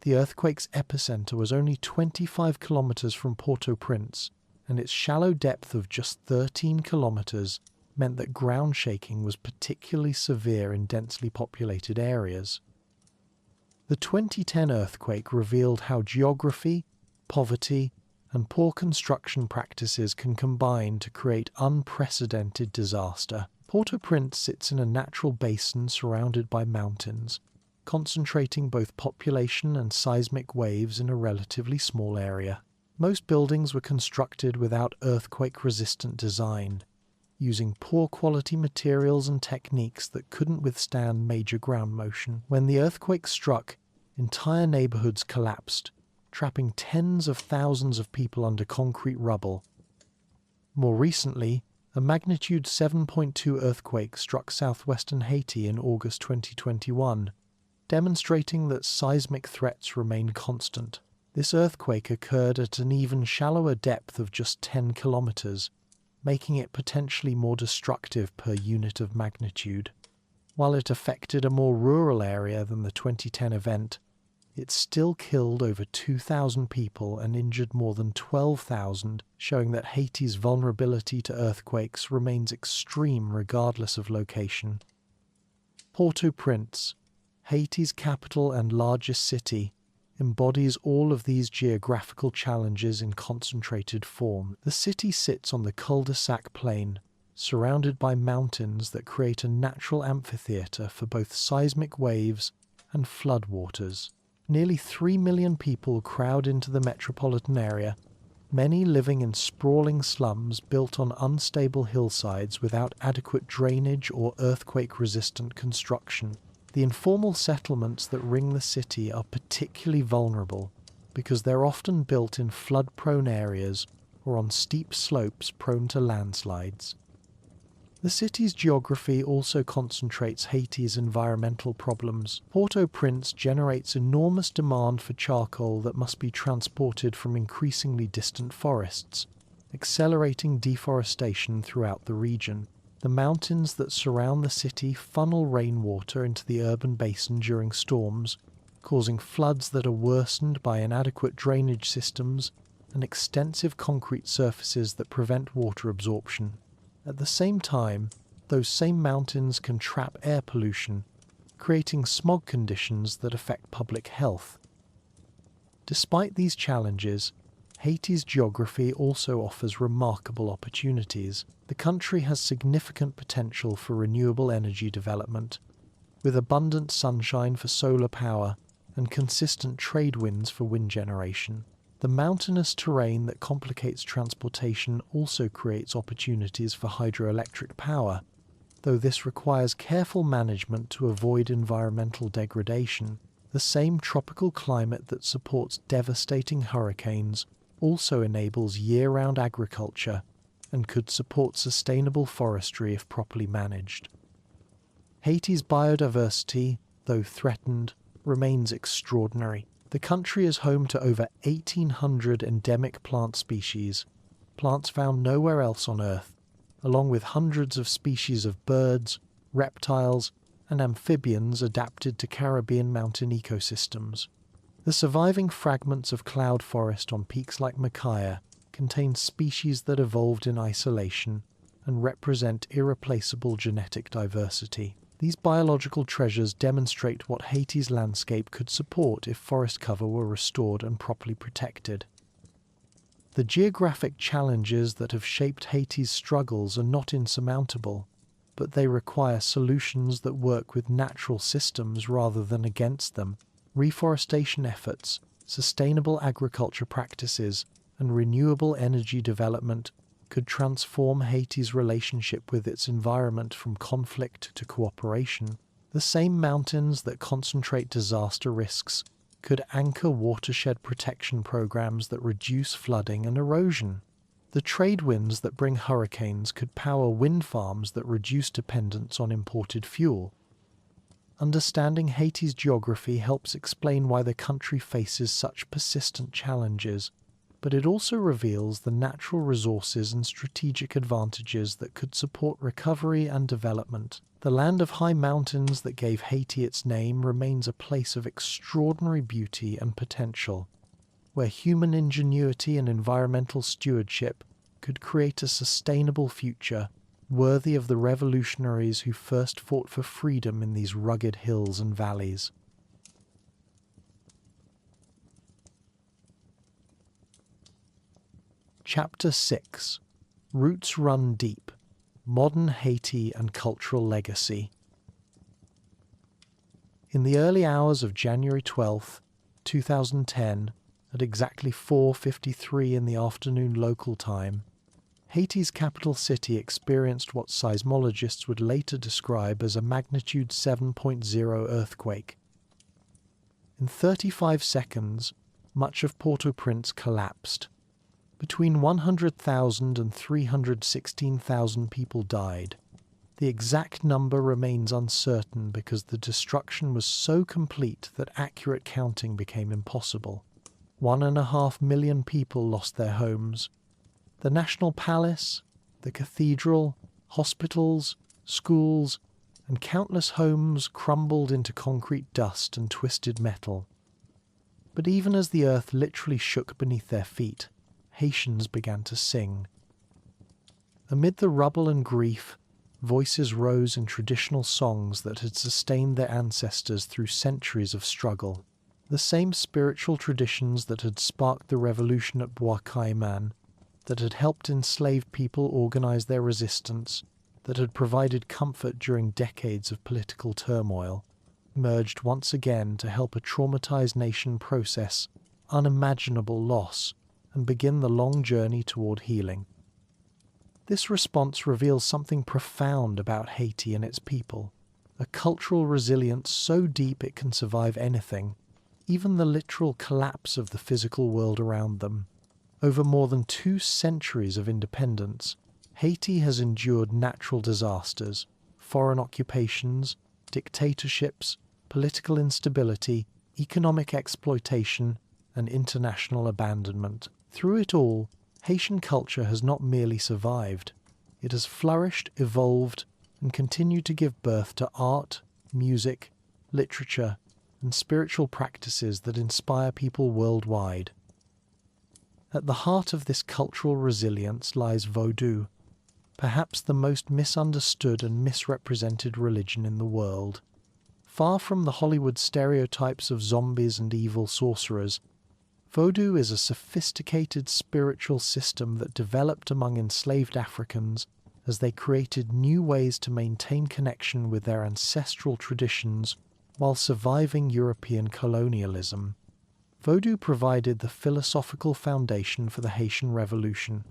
A: The earthquake's epicenter was only 25 kilometers from Port-au-Prince, and its shallow depth of just 13 kilometers meant that ground shaking was particularly severe in densely populated areas. The 2010 earthquake revealed how geography, poverty, and poor construction practices can combine to create unprecedented disaster. Port-au-Prince sits in a natural basin surrounded by mountains, concentrating both population and seismic waves in a relatively small area. Most buildings were constructed without earthquake-resistant design, using poor quality materials and techniques that couldn't withstand major ground motion. When the earthquake struck, entire neighborhoods collapsed, trapping tens of thousands of people under concrete rubble. More recently, a magnitude 7.2 earthquake struck southwestern Haiti in August 2021, demonstrating that seismic threats remain constant. This earthquake occurred at an even shallower depth of just 10 kilometers, making it potentially more destructive per unit of magnitude. While it affected a more rural area than the 2010 event, it still killed over 2,000 people and injured more than 12,000, showing that Haiti's vulnerability to earthquakes remains extreme regardless of location. Port-au-Prince, Haiti's capital and largest city, embodies all of these geographical challenges in concentrated form. The city sits on the cul-de-sac plain, surrounded by mountains that create a natural amphitheater for both seismic waves and floodwaters. Nearly 3 million people crowd into the metropolitan area, many living in sprawling slums built on unstable hillsides without adequate drainage or earthquake-resistant construction. The informal settlements that ring the city are particularly vulnerable because they're often built in flood-prone areas or on steep slopes prone to landslides. The city's geography also concentrates Haiti's environmental problems. Port-au-Prince generates enormous demand for charcoal that must be transported from increasingly distant forests, accelerating deforestation throughout the region. The mountains that surround the city funnel rainwater into the urban basin during storms, causing floods that are worsened by inadequate drainage systems and extensive concrete surfaces that prevent water absorption. At the same time, those same mountains can trap air pollution, creating smog conditions that affect public health. Despite these challenges, Haiti's geography also offers remarkable opportunities. The country has significant potential for renewable energy development, with abundant sunshine for solar power and consistent trade winds for wind generation. The mountainous terrain that complicates transportation also creates opportunities for hydroelectric power, though this requires careful management to avoid environmental degradation. The same tropical climate that supports devastating hurricanes also enables year-round agriculture and could support sustainable forestry if properly managed. Haiti's biodiversity, though threatened, remains extraordinary. The country is home to over 1,800 endemic plant species, plants found nowhere else on Earth, along with hundreds of species of birds, reptiles, and amphibians adapted to Caribbean mountain ecosystems. The surviving fragments of cloud forest on peaks like Makaya contain species that evolved in isolation and represent irreplaceable genetic diversity. These biological treasures demonstrate what Haiti's landscape could support if forest cover were restored and properly protected. The geographic challenges that have shaped Haiti's struggles are not insurmountable, but they require solutions that work with natural systems rather than against them. Reforestation efforts, sustainable agriculture practices, and renewable energy development could transform Haiti's relationship with its environment from conflict to cooperation. The same mountains that concentrate disaster risks could anchor watershed protection programs that reduce flooding and erosion. The trade winds that bring hurricanes could power wind farms that reduce dependence on imported fuel. Understanding Haiti's geography helps explain why the country faces such persistent challenges, but it also reveals the natural resources and strategic advantages that could support recovery and development. The land of high mountains that gave Haiti its name remains a place of extraordinary beauty and potential, where human ingenuity and environmental stewardship could create a sustainable future worthy of the revolutionaries who first fought for freedom in these rugged hills and valleys. Chapter 6. Roots Run Deep. Modern Haiti and Cultural Legacy. In the early hours of January 12, 2010, at exactly 4:53 in the afternoon local time, Haiti's capital city experienced what seismologists would later describe as a magnitude 7.0 earthquake. In 35 seconds, much of Port-au-Prince collapsed. Between 100,000 and 316,000 people died. The exact number remains uncertain because the destruction was so complete that accurate counting became impossible. 1.5 million people lost their homes. The National Palace, the cathedral, hospitals, schools, and countless homes crumbled into concrete dust and twisted metal. But even as the earth literally shook beneath their feet, Haitians began to sing. Amid the rubble and grief, voices rose in traditional songs that had sustained their ancestors through centuries of struggle. The same spiritual traditions that had sparked the revolution at Bois Caiman, that had helped enslaved people organize their resistance, that had provided comfort during decades of political turmoil, emerged once again to help a traumatized nation process unimaginable loss and begin the long journey toward healing. This response reveals something profound about Haiti and its people, a cultural resilience so deep it can survive anything, even the literal collapse of the physical world around them. Over more than 2 centuries of independence, Haiti has endured natural disasters, foreign occupations, dictatorships, political instability, economic exploitation, and international abandonment. Through it all, Haitian culture has not merely survived. It has flourished, evolved, and continued to give birth to art, music, literature, and spiritual practices that inspire people worldwide. At the heart of this cultural resilience lies Vodou, perhaps the most misunderstood and misrepresented religion in the world. Far from the Hollywood stereotypes of zombies and evil sorcerers, Vodou is a sophisticated spiritual system that developed among enslaved Africans as they created new ways to maintain connection with their ancestral traditions while surviving European colonialism. Vodou provided the philosophical foundation for the Haitian Revolution,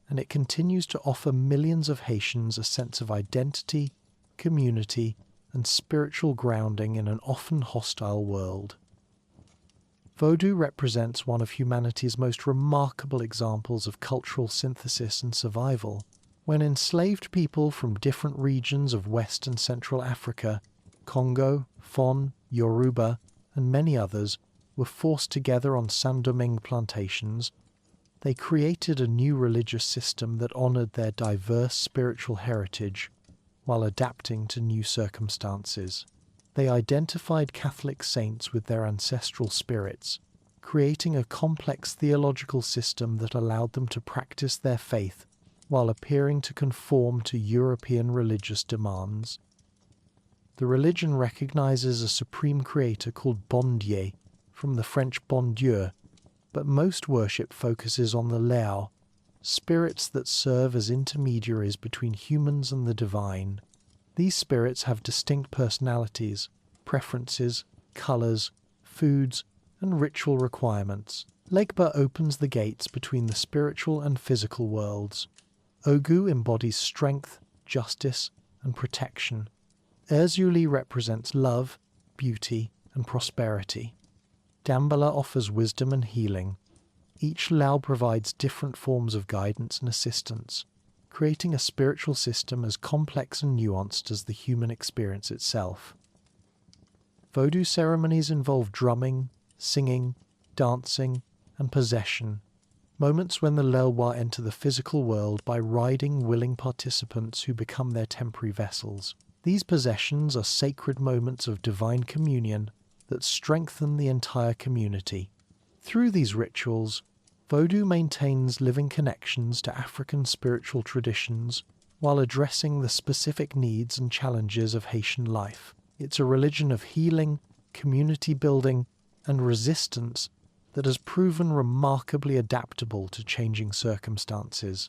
A: and it continues to offer millions of Haitians a sense of identity, community, and spiritual grounding in an often hostile world. Vodou represents one of humanity's most remarkable examples of cultural synthesis and survival. When enslaved people from different regions of West and Central Africa, Congo, Fon, Yoruba, and many others, were forced together on Saint-Domingue plantations, they created a new religious system that honored their diverse spiritual heritage while adapting to new circumstances. They identified Catholic saints with their ancestral spirits, creating a complex theological system that allowed them to practice their faith while appearing to conform to European religious demands. The religion recognizes a supreme creator called Bon Dieu, from the French bon Dieu, but most worship focuses on the Lao, spirits that serve as intermediaries between humans and the divine. These spirits have distinct personalities, preferences, colors, foods, and ritual requirements. Legba opens the gates between the spiritual and physical worlds. Ogu embodies strength, justice, and protection. Erzuli represents love, beauty, and prosperity. Dambala offers wisdom and healing. Each Lao provides different forms of guidance and assistance, creating a spiritual system as complex and nuanced as the human experience itself. Vodou ceremonies involve drumming, singing, dancing, and possession, moments when the Lelwa enter the physical world by riding willing participants who become their temporary vessels. These possessions are sacred moments of divine communion that strengthen the entire community. Through these rituals, Vodou maintains living connections to African spiritual traditions while addressing the specific needs and challenges of Haitian life. It's a religion of healing, community building, and resistance that has proven remarkably adaptable to changing circumstances.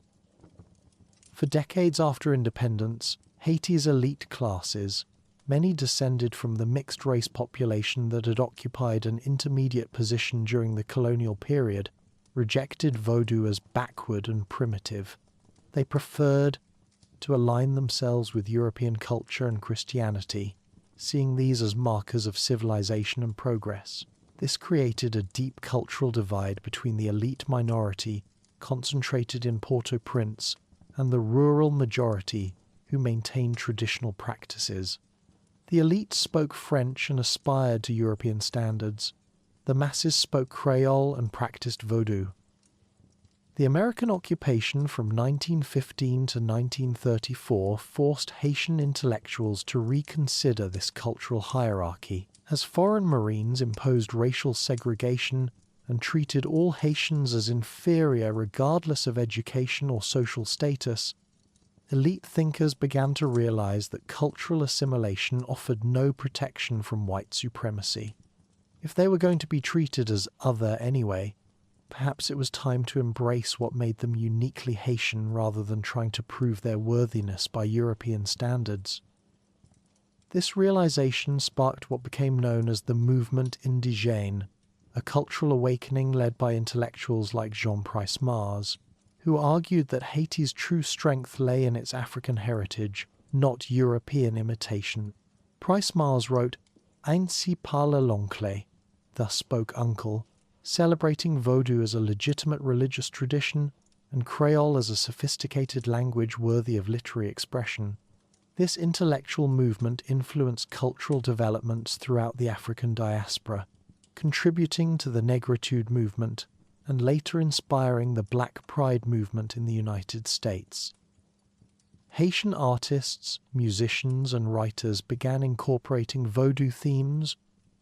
A: For decades after independence, Haiti's elite classes, many descended from the mixed-race population that had occupied an intermediate position during the colonial period, rejected Vodou as backward and primitive. They preferred to align themselves with European culture and Christianity, seeing these as markers of civilization and progress. This created a deep cultural divide between the elite minority, concentrated in Port-au-Prince, and the rural majority who maintained traditional practices. The elite spoke French and aspired to European standards. The masses spoke Creole and practiced Vodou. The American occupation from 1915 to 1934 forced Haitian intellectuals to reconsider this cultural hierarchy, as foreign Marines imposed racial segregation and treated all Haitians as inferior regardless of education or social status. Elite thinkers began to realize that cultural assimilation offered no protection from white supremacy. If they were going to be treated as other anyway, perhaps it was time to embrace what made them uniquely Haitian rather than trying to prove their worthiness by European standards. This realization sparked what became known as the Mouvement Indigène, a cultural awakening led by intellectuals like Jean Price-Mars, who argued that Haiti's true strength lay in its African heritage, not European imitation. Price-Mars wrote, "Ainsi parle l'oncle," thus spoke uncle, celebrating Vodou as a legitimate religious tradition and Creole as a sophisticated language worthy of literary expression. This intellectual movement influenced cultural developments throughout the African diaspora, contributing to the Negritude movement and later inspiring the Black Pride movement in the United States. Haitian artists, musicians, and writers began incorporating Vodou themes,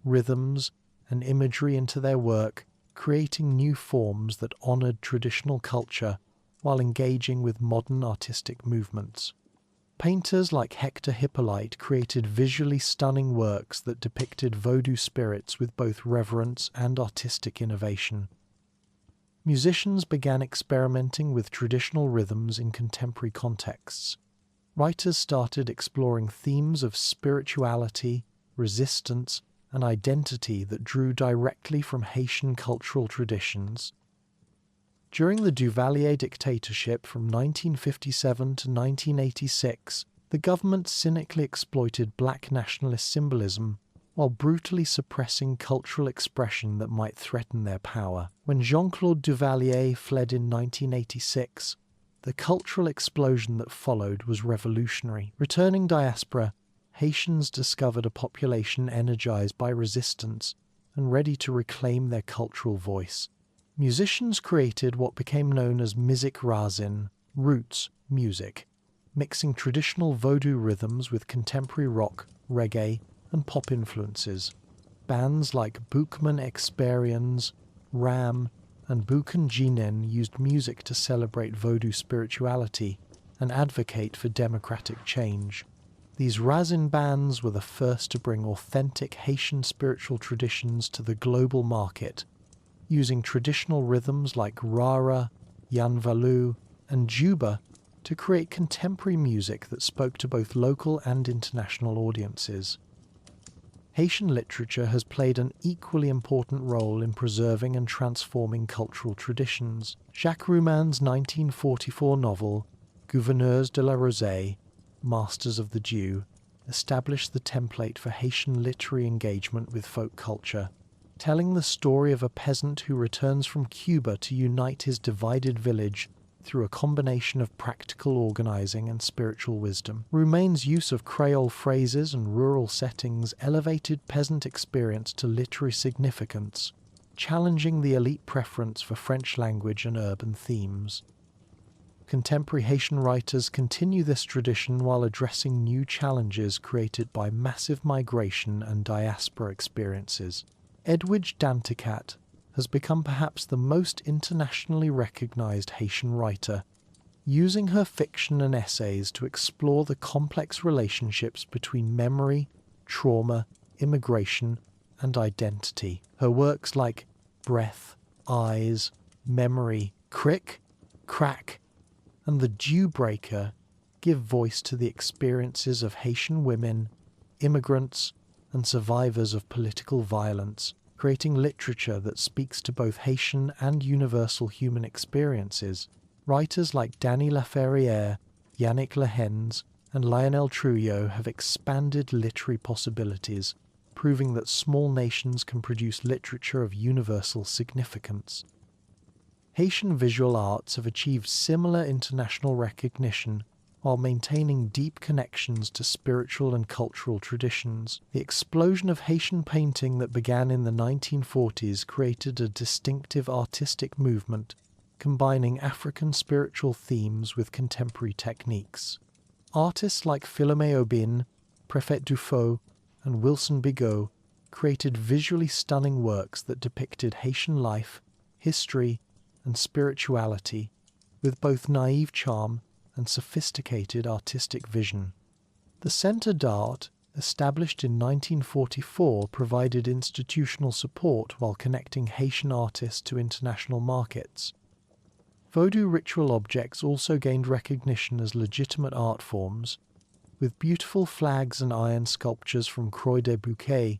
A: rhythms, and imagery into their work, creating new forms that honored traditional culture while engaging with modern artistic movements. Painters like Hector Hippolyte created visually stunning works that depicted Vodou spirits with both reverence and artistic innovation. musicians began experimenting with traditional rhythms in contemporary contexts. Writers started exploring themes of spirituality, resistance, and identity that drew directly from Haitian cultural traditions. During the Duvalier dictatorship from 1957 to 1986, the government cynically exploited black nationalist symbolism while brutally suppressing cultural expression that might threaten their power. When Jean-Claude Duvalier fled in 1986, the cultural explosion that followed was revolutionary. Returning diaspora, Haitians discovered a population energized by resistance and ready to reclaim their cultural voice. Musicians created what became known as musique racine, roots music, mixing traditional Vodou rhythms with contemporary rock, reggae, and pop influences. Bands like Boukman Experience, Ram, and Boucan Jinen used music to celebrate Vodou spirituality and advocate for democratic change. These Racine bands were the first to bring authentic Haitian spiritual traditions to the global market, using traditional rhythms like Rara, Yanvalu, and Juba to create contemporary music that spoke to both local and international audiences. Haitian literature has played an equally important role in preserving and transforming cultural traditions. Jacques Rouman's 1944 novel, Gouverneurs de la Rosée, Masters of the Dew, established the template for Haitian literary engagement with folk culture, telling the story of a peasant who returns from Cuba to unite his divided village through a combination of practical organizing and spiritual wisdom. Roumain's use of Creole phrases and rural settings elevated peasant experience to literary significance, challenging the elite preference for French language and urban themes. Contemporary Haitian writers continue this tradition while addressing new challenges created by massive migration and diaspora experiences. Edwidge Danticat has become perhaps the most internationally recognized Haitian writer, using her fiction and essays to explore the complex relationships between memory, trauma, immigration, and identity. Her works like Breath, Eyes, Memory, Crick, Crack, and The Dew Breaker give voice to the experiences of Haitian women, immigrants, and survivors of political violence, creating literature that speaks to both Haitian and universal human experiences. Writers like Danny Laferrière, Yannick Lehens, and Lionel Trujillo have expanded literary possibilities, proving that small nations can produce literature of universal significance. Haitian visual arts have achieved similar international recognition while maintaining deep connections to spiritual and cultural traditions. The explosion of Haitian painting that began in the 1940s created a distinctive artistic movement, combining African spiritual themes with contemporary techniques. Artists like Philomé Aubin, Préfet Dufaux, and Wilson Bigot created visually stunning works that depicted Haitian life, history, and spirituality, with both naive charm and sophisticated artistic vision. The Centre d'Art, established in 1944, provided institutional support while connecting Haitian artists to international markets. Vodou ritual objects also gained recognition as legitimate art forms, with beautiful flags and iron sculptures from Croix des Bouquets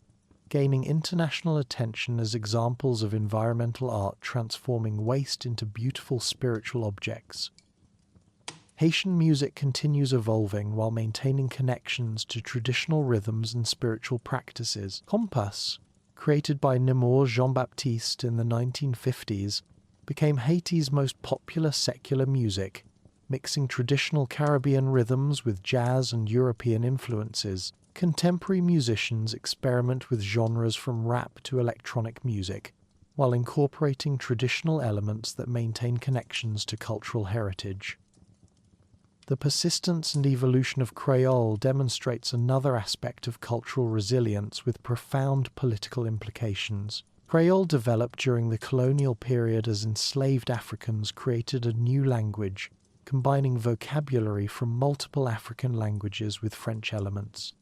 A: gaining international attention as examples of environmental art transforming waste into beautiful spiritual objects. Haitian music continues evolving while maintaining connections to traditional rhythms and spiritual practices. Compas, created by Nemours Jean-Baptiste in the 1950s, became Haiti's most popular secular music, mixing traditional Caribbean rhythms with jazz and European influences. Contemporary musicians experiment with genres from rap to electronic music, while incorporating traditional elements that maintain connections to cultural heritage. The persistence and evolution of Creole demonstrates another aspect of cultural resilience with profound political implications. Creole developed during the colonial period as enslaved Africans created a new language, combining vocabulary from multiple African languages with French elements.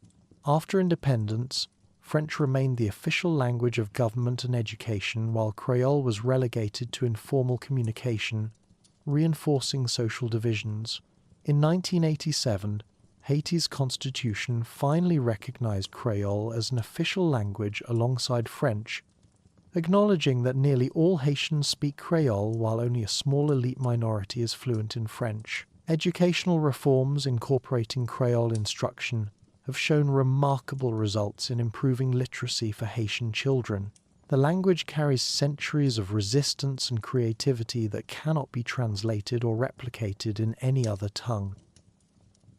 A: After independence, French remained the official language of government and education, while Creole was relegated to informal communication, reinforcing social divisions. In 1987, Haiti's constitution finally recognized Creole as an official language alongside French, acknowledging that nearly all Haitians speak Creole while only a small elite minority is fluent in French. Educational reforms incorporating Creole instruction have shown remarkable results in improving literacy for Haitian children. The language carries centuries of resistance and creativity that cannot be translated or replicated in any other tongue.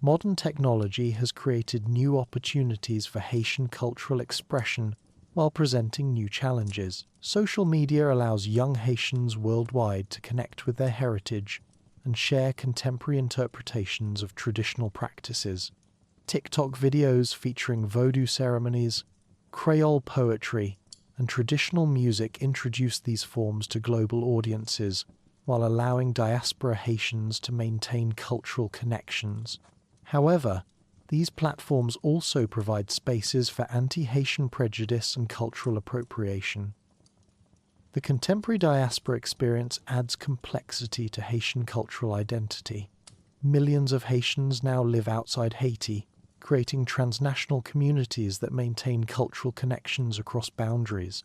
A: Modern technology has created new opportunities for Haitian cultural expression while presenting new challenges. Social media allows young Haitians worldwide to connect with their heritage and share contemporary interpretations of traditional practices. TikTok videos featuring Vodou ceremonies, Creole poetry, and traditional music introduce these forms to global audiences while allowing diaspora Haitians to maintain cultural connections. However, these platforms also provide spaces for anti-Haitian prejudice and cultural appropriation. The contemporary diaspora experience adds complexity to Haitian cultural identity. Millions of Haitians now live outside Haiti, creating transnational communities that maintain cultural connections across boundaries.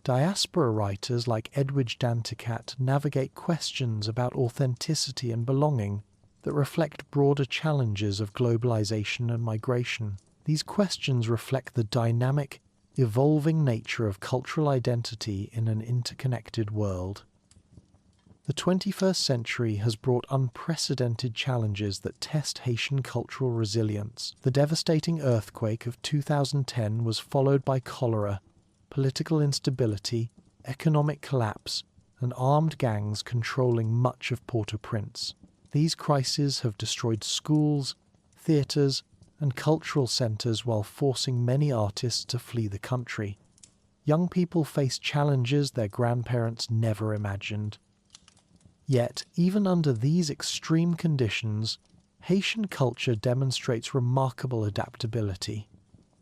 A: Diaspora writers like Edwidge Danticat navigate questions about authenticity and belonging that reflect broader challenges of globalization and migration. These questions reflect the dynamic, evolving nature of cultural identity in an interconnected world. The 21st century has brought unprecedented challenges that test Haitian cultural resilience. The devastating earthquake of 2010 was followed by cholera, political instability, economic collapse, and armed gangs controlling much of Port-au-Prince. These crises have destroyed schools, theatres, and cultural centres while forcing many artists to flee the country. Young people face challenges their grandparents never imagined. Yet, even under these extreme conditions, Haitian culture demonstrates remarkable adaptability.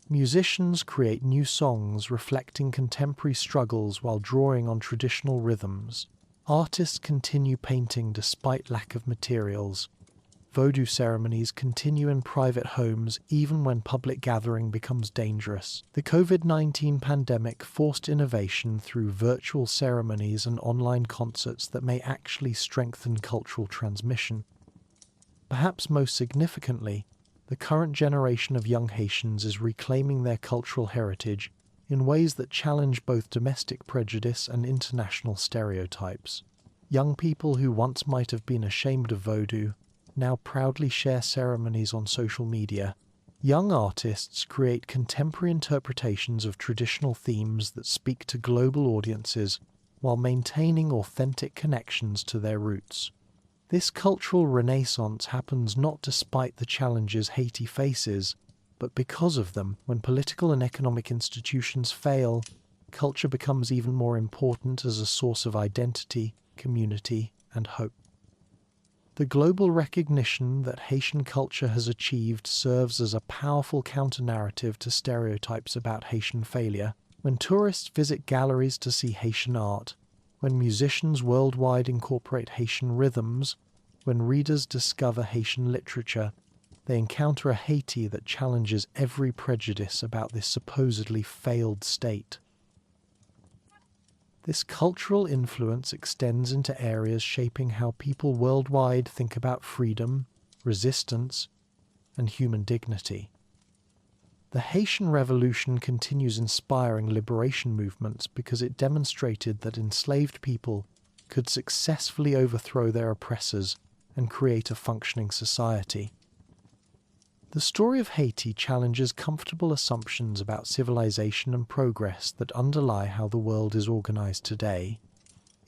A: Musicians create new songs reflecting contemporary struggles while drawing on traditional rhythms. Artists continue painting despite lack of materials. Vodou ceremonies continue in private homes even when public gathering becomes dangerous. The COVID-19 pandemic forced innovation through virtual ceremonies and online concerts that may actually strengthen cultural transmission. Perhaps most significantly, the current generation of young Haitians is reclaiming their cultural heritage in ways that challenge both domestic prejudice and international stereotypes. Young people who once might have been ashamed of Vodou now proudly share ceremonies on social media. Young artists create contemporary interpretations of traditional themes that speak to global audiences while maintaining authentic connections to their roots. This cultural renaissance happens not despite the challenges Haiti faces, but because of them. When political and economic institutions fail, culture becomes even more important as a source of identity, community, and hope. The global recognition that Haitian culture has achieved serves as a powerful counter-narrative to stereotypes about Haitian failure. When tourists visit galleries to see Haitian art, when musicians worldwide incorporate Haitian rhythms, when readers discover Haitian literature, they encounter a Haiti that challenges every prejudice about this supposedly failed state. This cultural influence extends into areas shaping how people worldwide think about freedom, resistance, and human dignity. The Haitian Revolution continues inspiring liberation movements because it demonstrated that enslaved people could successfully overthrow their oppressors and create a functioning society. The story of Haiti challenges comfortable assumptions about civilization and progress that underlie how the world is organized today.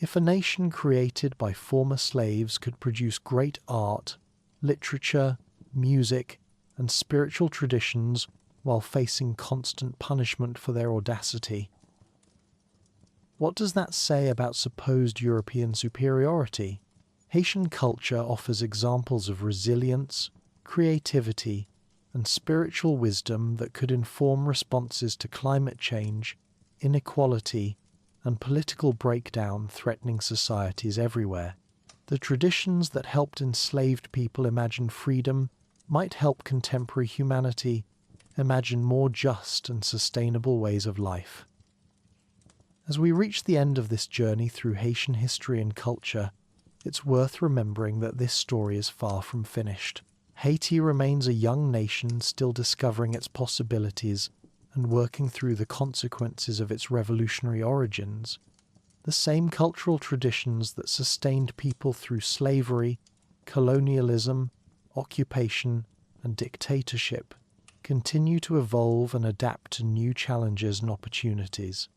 A: If a nation created by former slaves could produce great art, literature, music, and spiritual traditions while facing constant punishment for their audacity, what does that say about supposed European superiority? Haitian culture offers examples of resilience, creativity, and spiritual wisdom that could inform responses to climate change, inequality, and political breakdown threatening societies everywhere. The traditions that helped enslaved people imagine freedom might help contemporary humanity imagine more just and sustainable ways of life. As we reach the end of this journey through Haitian history and culture, it's worth remembering that this story is far from finished. Haiti remains a young nation still discovering its possibilities and working through the consequences of its revolutionary origins. The same cultural traditions that sustained people through slavery, colonialism, occupation, and dictatorship continue to evolve and adapt to new challenges and opportunities.